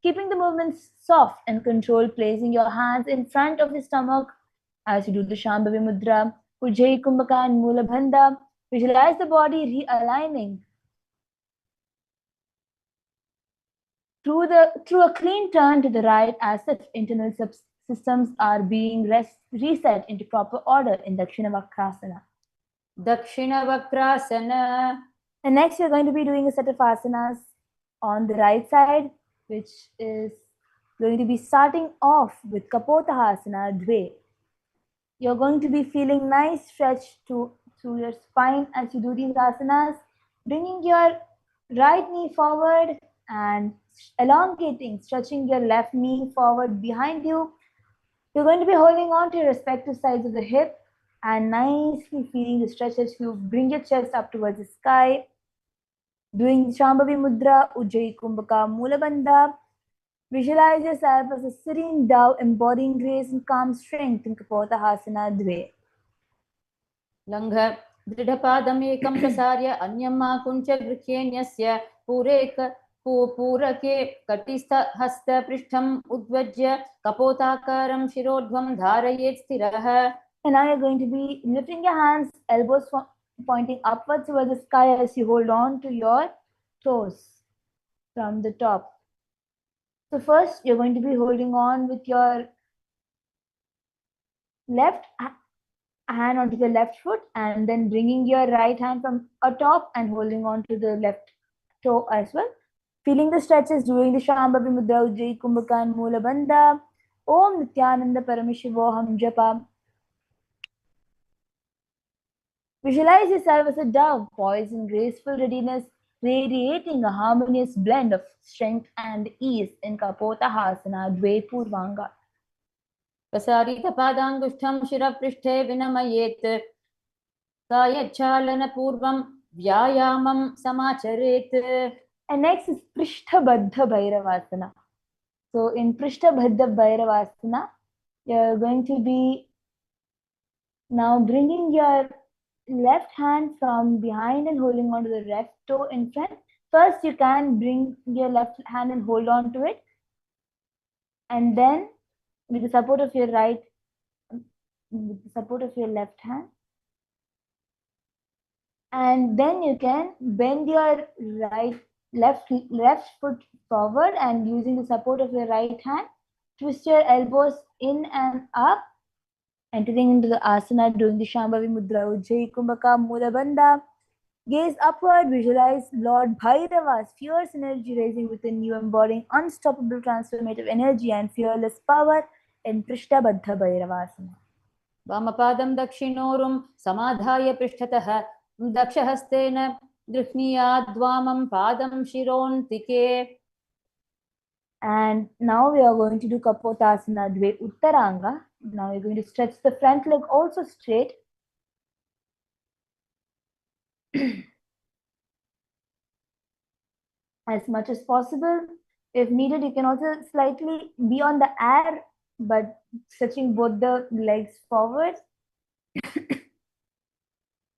keeping the movements soft and controlled, placing your hands in front of your stomach as you do the Shambhavi Mudra, Ujjayi Kumbhaka and Mula Bandha. Visualize the body realigning through a clean turn to the right, as if internal systems are being reset into proper order in Dakshina Vakrasana. Dakshina Vakrasana. And next, you're going to be doing a set of asanas on the right side, which is going to be starting off with Kapotahasana Dve. You're going to be feeling nice stretch through your spine as you do these asanas, bringing your right knee forward and elongating, stretching your left knee forward behind you. You're going to be holding on to your respective sides of the hip and nicely feeling the stretch as you bring your chest up towards the sky. Doing Shambhavi Mudra, Ujjayi Kumbhaka, Mula Bandha. Visualize yourself as a serene dove embodying grace and calm strength in Kapotahasana Dve. Langha Dridhapadam ekam prasarya anyamma kuncha gृह्येन्यस्य पूरके कटिस्थ हस्त पृष्ठम उद्वज्य कपोताकारं शिरोध्वं धारयेत् स्थिरः. And now you're going to be lifting your hands, elbows pointing upwards towards the sky as you hold on to your toes from the top. So first, you're going to be holding on with your left hand onto the left foot and then bringing your right hand from atop and holding on to the left toe as well. Feeling the stretches, doing the Shambhavi Mudra, Ujjayi Kumbhaka and Mula Bandha. Om Nithyananda Paramashiva Japa. Visualize yourself as a dove, poised in graceful readiness, radiating a harmonious blend of strength and ease in Kapotahasana Dve Purvanga. प्रसारितपादाङ्गुष्ठं शिरपृष्ठे विनमयेत् कायच्चालनपूर्वं व्यायामं समाचरेत्. And next is Prishthabhaddha Bhairavasana. So in Prishthabhaddha Bhairavasana, you're going to be now bringing your left hand from behind and holding on to the left toe in front. First, you can bring your left hand and hold on to it. And then with the support of your left hand. And then you can bend your left foot forward and using the support of your right hand, twist your elbows in and up, entering into the asana, doing the Shambhavi Mudra, Ujjayi Kumbhaka, Mula Bandha. Gaze upward, visualize Lord Bhairava's fierce energy rising within you, embodying unstoppable transformative energy and fearless power in Prishthabhaddha Bhairavasana. वामपादं दक्षिणोरुं समाधाय पृष्ठतः दक्षहस्तेन गृह्णीयाद् वामं पादं शिरोन्तिके. And now we are going to do Kapotasana Dve Uttaranga. Now you're going to stretch the front leg also straight. As much as possible. If needed, you can also slightly be on the air, but stretching both the legs forward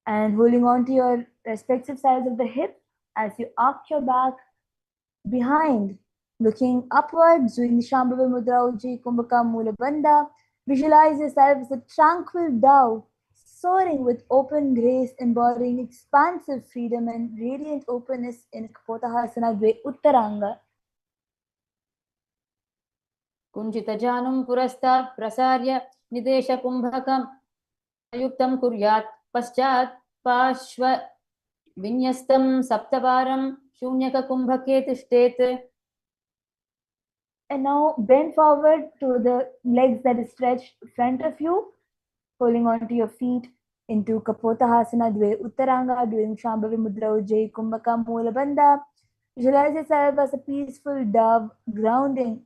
and holding on to your respective sides of the hip as you arc your back behind, looking upwards, doing the Shambhavi Mudra, Ujjayi Kumbhaka, Mula Bandha. Visualize yourself as a tranquil dove, soaring with open grace, embodying expansive freedom and radiant openness in Kapotahasana Dve Uttaranga. कुञ्चितजानुं पुरस्तात् प्रसार्य निदेशकुम्भकं युक्तं कुर्यात् पश्चात् पार्श्व विन्यस्तं सप्तवारं शून्यककुम्भके तिष्ठेत्. And now bend forward to the legs that is stretched in front of you, holding on to your feet into Kapotahasana Dve Uttaranga, doing Shambhavi Mudra, Ujjayi Kumbhaka, Mula Bandha. Visualize yourself as a peaceful dove, grounded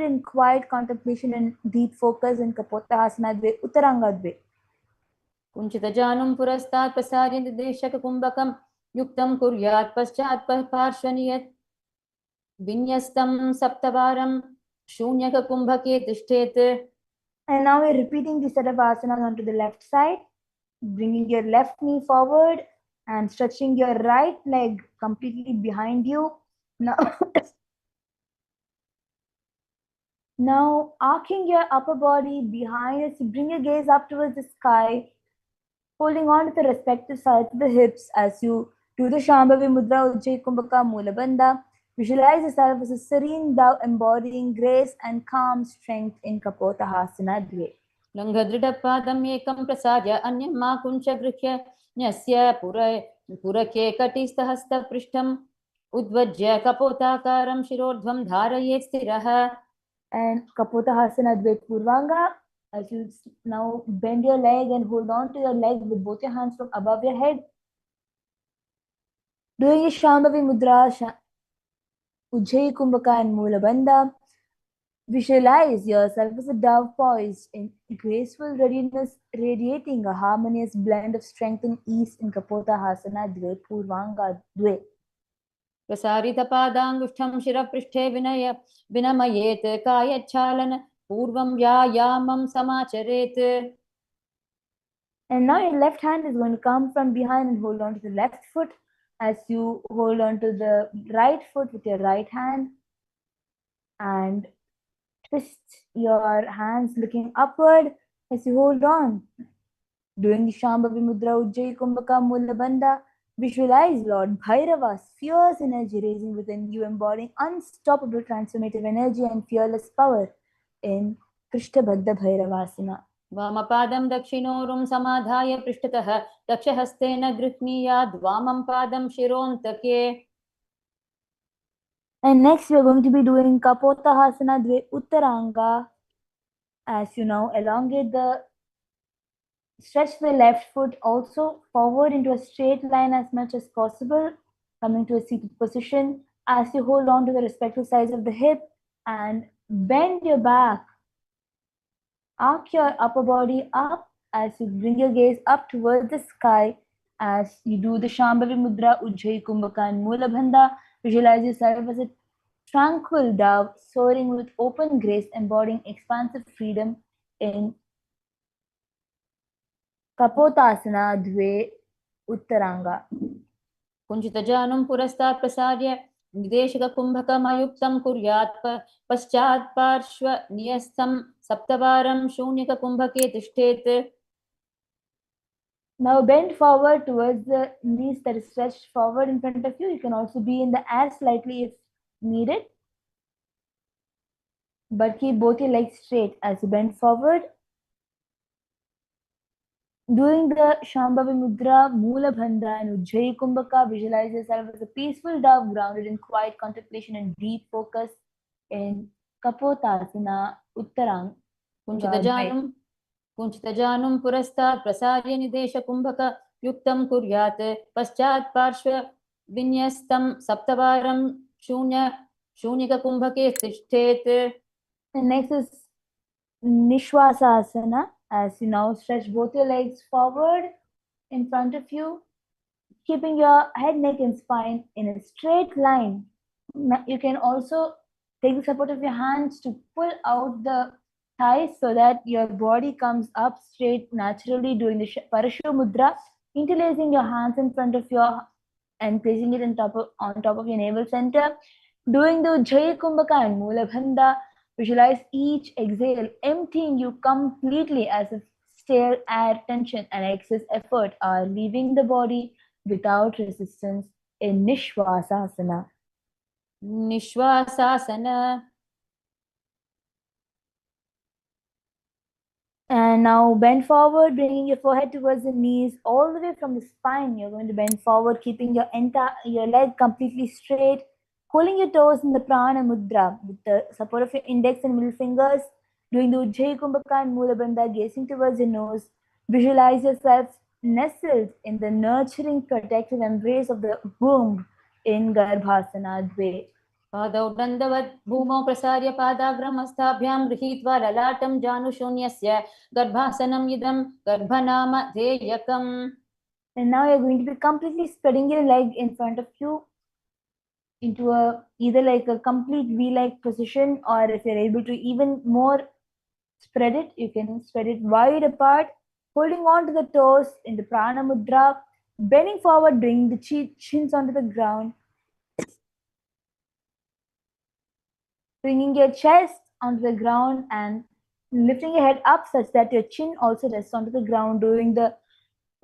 in quiet contemplation and deep focus in Kapotahasana Dve Uttaranga Dve. कुञ्चितजानुं पुरस्तात् प्रसार्य निदेशकुम्भकं युक्तं कुर्यात् पश्चात् पार्श्वनियत् विन्यस्तं सप्तवारं शून्यककुम्भके तिष्ठेत्. And now we're repeating the set of asanas onto the left side, bringing your left knee forward and stretching your right leg completely behind you. Now arcing your upper body behind as you bring your gaze up towards the sky, holding on to the respective sides of the hips as you do the Shambhavi Mudra, Ujjayi Kumbhaka, Mula Bandha. Visualize yourself as a serene dove embodying grace and calm strength in Kapotahasana Dve. लङ्घदृढपादम् एकं प्रसार्य अन्यं मा कुञ्च गृह्य न्यस्य Purke कटिस्थहस्तपृष्ठम् उद्वज्य कपोताकारं शिरोर्ध्वं धारयेत् स्थिरः. And Kapotahasana Dve Purvanga, as you now bend your leg and hold on to your leg with both your hands from above your head. Doing a Shambhavi Mudra, Ujjayi Kumbhaka and Mula Bandha. Visualize yourself as a dove poised in graceful readiness, radiating a harmonious blend of strength and ease in Kapotahasana Dve Purvanga Dve. प्रसारितपादाङ्गुष्ठं शिरपृष्ठे विनमयेत् कायच्छालन पूर्वं व्यायामं समाचरेत्. And now your left hand is going to come from behind and hold on to the left foot as you hold on to the right foot with your right hand and twist your hands looking upward as you hold on. Doing the Shambhavi Mudra Ujjayi Kumbhaka Mula Bandha, visualize Lord Bhairava's fierce energy raising within you, embodying unstoppable transformative energy and fearless power in Krishnabddha Bhairavasana. वामपादं दक्षिणोरुं समाधाय पृष्ठतः दक्षहस्तेन गृह्णीयाद् वामं पादं शिरोन्तके. And next we are going to be doing Kapotahasana Dve Uttaranga. As you now elongate stretch the left foot also forward into a straight line as much as possible, coming to a seated position as you hold on to the respective sides of the hip and bend your back. Arc your upper body up as you bring your gaze up towards the sky as you do the Shambhavi Mudra, Ujjayi Kumbhaka and Mula Bandha. Visualize yourself as a tranquil dove soaring with open grace, embodying expansive freedom in Kapotasana Dve Uttaranga. कुञ्चितजानुं पुरस्तात् प्रसार्य निदेशककुम्भकमयुक्तं कुर्यात् पश्चात् पार्श्वनियस्तं सप्तवारं शून्यककुम्भके तिष्ठेत्. Now bend forward towards the knees that is stretched forward in front of you. You can also be in the air slightly if needed. But keep both your legs straight as you bend forward. Doing the Shambhavi Mudra, Mula Bandha and Ujjayi Kumbhaka, visualize yourself as a peaceful dove grounded in quiet contemplation and deep focus in Kapotasana Uttarang. कुञ्चितजानुं पुरस्तात् प्रसार्य निदेशकुम्भकयुक्तं कुर्यात् पश्चात् पार्श्वविन्यस्तं सप्तवारं शून्यककुम्भके तिष्ठेत्. And next is Nishwasasana. As you now stretch both your legs forward in front of you, keeping your head, neck and spine in a straight line. You can also take the support of your hands to pull out the thighs so that your body comes up straight naturally, doing the Parashu Mudra, interlacing your hands in front of your and placing it on top of your navel center. Doing the Ujjayi Kumbhaka and Mula Bandha. Visualize each exhale emptying you completely as if stale air, tension and excess effort are leaving the body without resistance in Nishwasasana. Nishwasasana. And now bend forward, bringing your forehead towards the knees, all the way from the spine. You're going to bend forward, keeping your leg completely straight, pulling your toes in the Prana Mudra with the support of your index and middle fingers, doing the Ujjayi Kumbhaka and Mula Bandha, gazing towards your nose. Visualize yourself nestled in the nurturing, protective embrace of the womb in Garbhasana Dve. पादौ दण्डवत् भूमौ प्रसार्य पादाग्रमस्ताभ्यां गृहीत्वा ललाटं जानुशून्यस्य गर्भासनम् इदं गर्भनामधेयकम्. And now you're going to be completely spreading your leg in front of you into either like a complete V-like position, or if you're able to even more spread it, you can spread it wide apart, holding on to the toes in the Prana Mudra, bending forward, bringing the chins onto the ground, bringing your chest onto the ground and lifting your head up such that your chin also rests onto the ground, doing the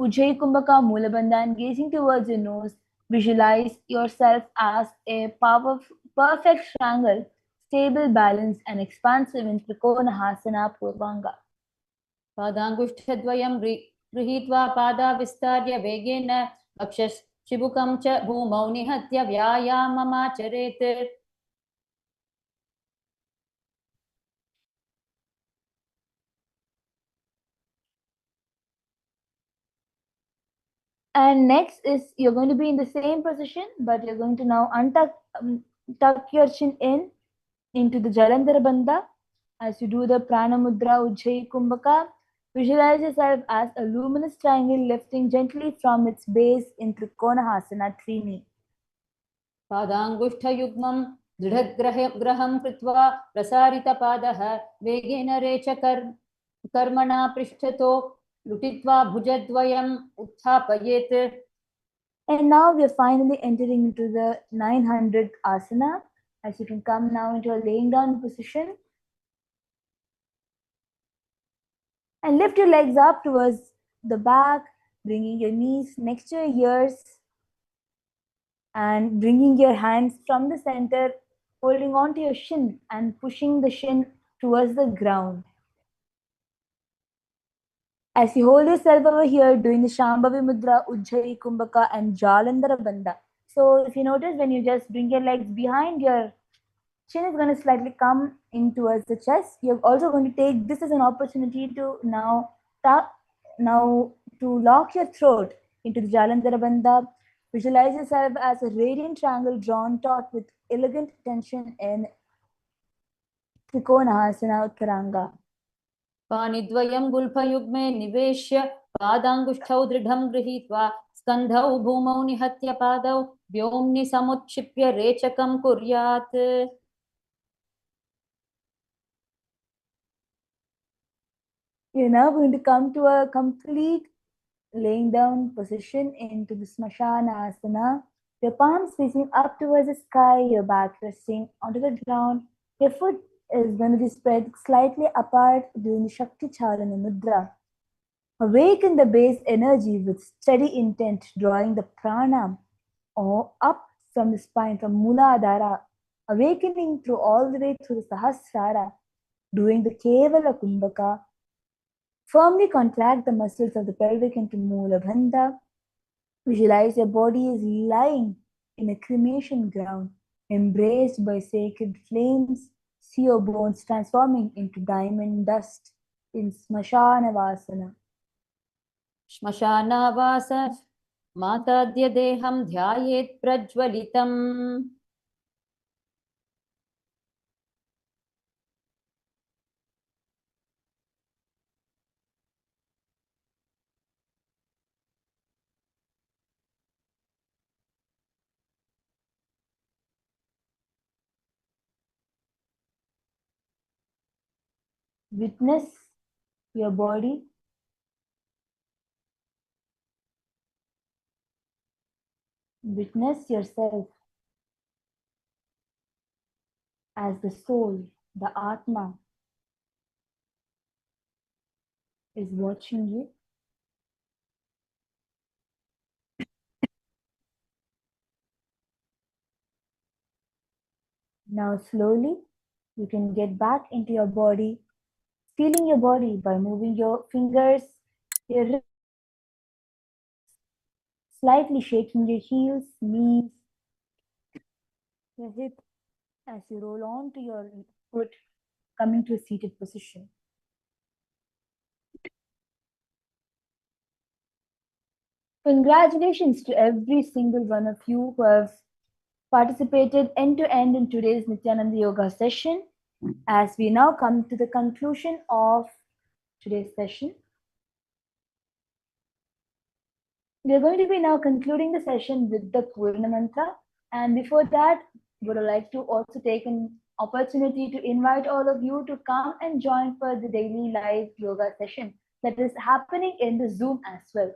Ujjayi Kumbhaka Mula Bandha and gazing towards your nose. Visualize yourself as a perfect triangle, stable, balanced and expansive in Trikonahasana Purvanga. पादाङ्गुष्ठद्वयं गृहीत्वा पादा विस्तार्य वेगेन वक्षश्चिबुकं च भूमौ निहत्य व्यायाममाचरेत् And next is you're going to be in the same position, but you're going to now tuck your chin into the Jalandhara Bandha. As you do the Prana Mudra Ujjayi Kumbhaka, visualize yourself as a luminous triangle lifting gently from its base in Trikonahasana Trini. पादाङ्गुष्ठयुग्मं दृढग्रहं कृत्वा प्रसारितपादः वेगेन रेचकर्मणा पृष्ठतो लुटित्वा भुजद्वयम् उत्थापयेत्. And now we are finally entering into the 900th asana. As you can come now into a laying down position. And lift your legs up towards the back, bringing your knees next to your ears. And bringing your hands from the center, holding on to your shin and pushing the shin towards the ground. As you hold yourself over here, doing the Shambhavi Mudra, Ujjayi Kumbhaka and Jalandhara Bandha. So if you notice, when you just bring your legs behind, your chin is going to slightly come in towards the chest. You're also going to take this as an opportunity to now to lock your throat into the Jalandhara Bandha. Visualize yourself as a radiant triangle drawn taut with elegant tension in Trikonahasana Uttaranga. पाणिद्वयं गुल्फयुग्मे निवेश्य पादाङ्गुष्ठौ दृढं गृहीत्वा स्कन्धौ भूमौ निहत्य पादौ व्योम्नि समुत्क्षिप्य रेचकं कुर्यात्. You're now going to come to a complete laying down position into the Smashana Asana. Your palms facing up towards the sky, your back resting onto the ground. Your foot is going to be spread slightly apart during the Shakti Charana Mudra. Awaken the base energy with steady intent, drawing the prana or up from the spine, from Muladhara, awakening through all the way through the Sahasrara, doing the Kevala Kumbhaka. Firmly contract the muscles of the pelvic into Mula Bandha. Visualize your body is lying in a cremation ground, embraced by sacred flames. See your bones transforming into diamond dust in Smashanavasana. श्मशानावास माताद्य देहं ध्यायेत् प्रज्वलितम्. Witness your body. Witness yourself as the soul, the Atma, is watching you. Now slowly you can get back into your body, feeling your body by moving your fingers, your wrists, slightly shaking your heels, knees, your hip as you roll on to your foot, coming to a seated position. Congratulations to every single one of you who have participated end to end in today's Nithyananda Yoga session. As we now come to the conclusion of today's session, we are going to be now concluding the session with the Purna Mantra. And before that, would like to also take an opportunity to invite all of you to come and join for the daily live yoga session that is happening in the Zoom as well.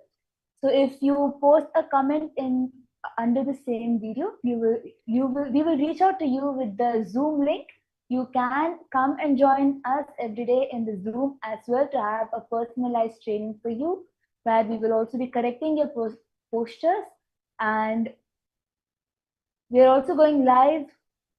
So if you post a comment in under the same video, we will reach out to you with the Zoom link. You can come and join us every day in the Zoom as well to have a personalized training for you, where we will also be correcting your postures, and we are also going live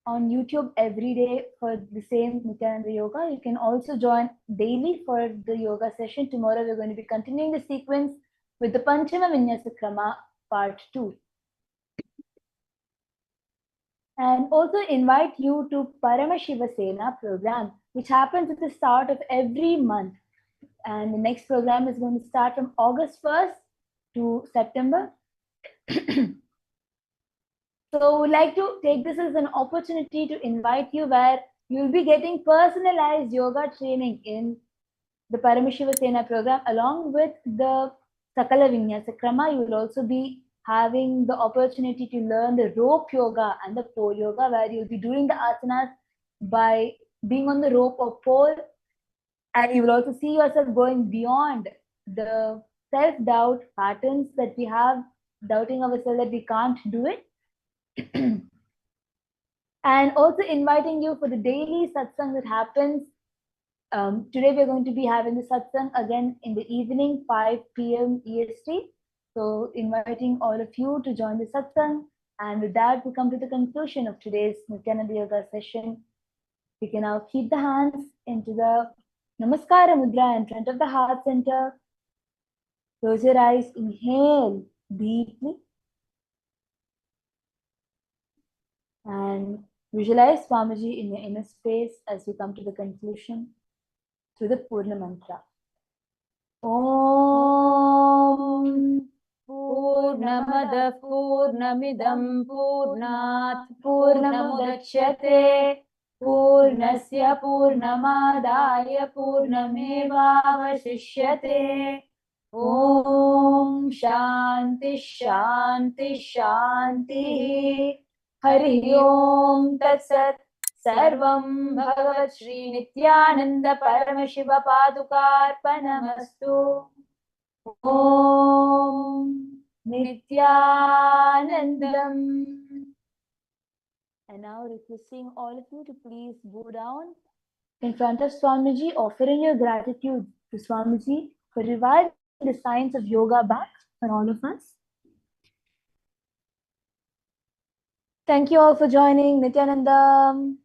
on YouTube every day for the same Nithyananda Yoga. You can also join daily for the yoga session. Tomorrow we're going to be continuing the sequence with the Panchama Vinyasa Krama part 2. And also invite you to Paramashiva Sena program, which happens at the start of every month. And the next program is going to start from August 1st to September. So we'd like to take this as an opportunity to invite you where you'll be getting personalized yoga training in the Paramashiva Sena program along with the Sakala Vinyasa Krama. You will also be having the opportunity to learn the rope yoga and the pole yoga, where you'll be doing the asanas by being on the rope or pole, and you will also see yourself going beyond the self-doubt patterns that we have, doubting ourselves that we can't do it. And also inviting you for the daily satsang that happens. Today we're going to be having the satsang again in the evening, 5 p.m. EST. So inviting all of you to join the satsang. And with that, we come to the conclusion of today's Nithyananda Yoga session. We can now keep the hands into the Namaskara Mudra in front of the heart center. Close your eyes, inhale deeply. And visualize Swamiji in your inner space as we come to the conclusion through the Purna Mantra. Om Purnamada Purnamidam Purnat Purnamudachyate Purnasya Purnamadaya Purnamevavashishyate. Om Shanti Shanti Shanti. Hari Om Tat Sat. Sarvam Bhagavat Shri Nithyananda Paramashiva Padukarpanamastu. Om Nithyanandam. And now requesting all of you to please go down in front of Swamiji, offering your gratitude to Swamiji for reviving the science of yoga back for all of us. Thank you all for joining. Nithyanandam.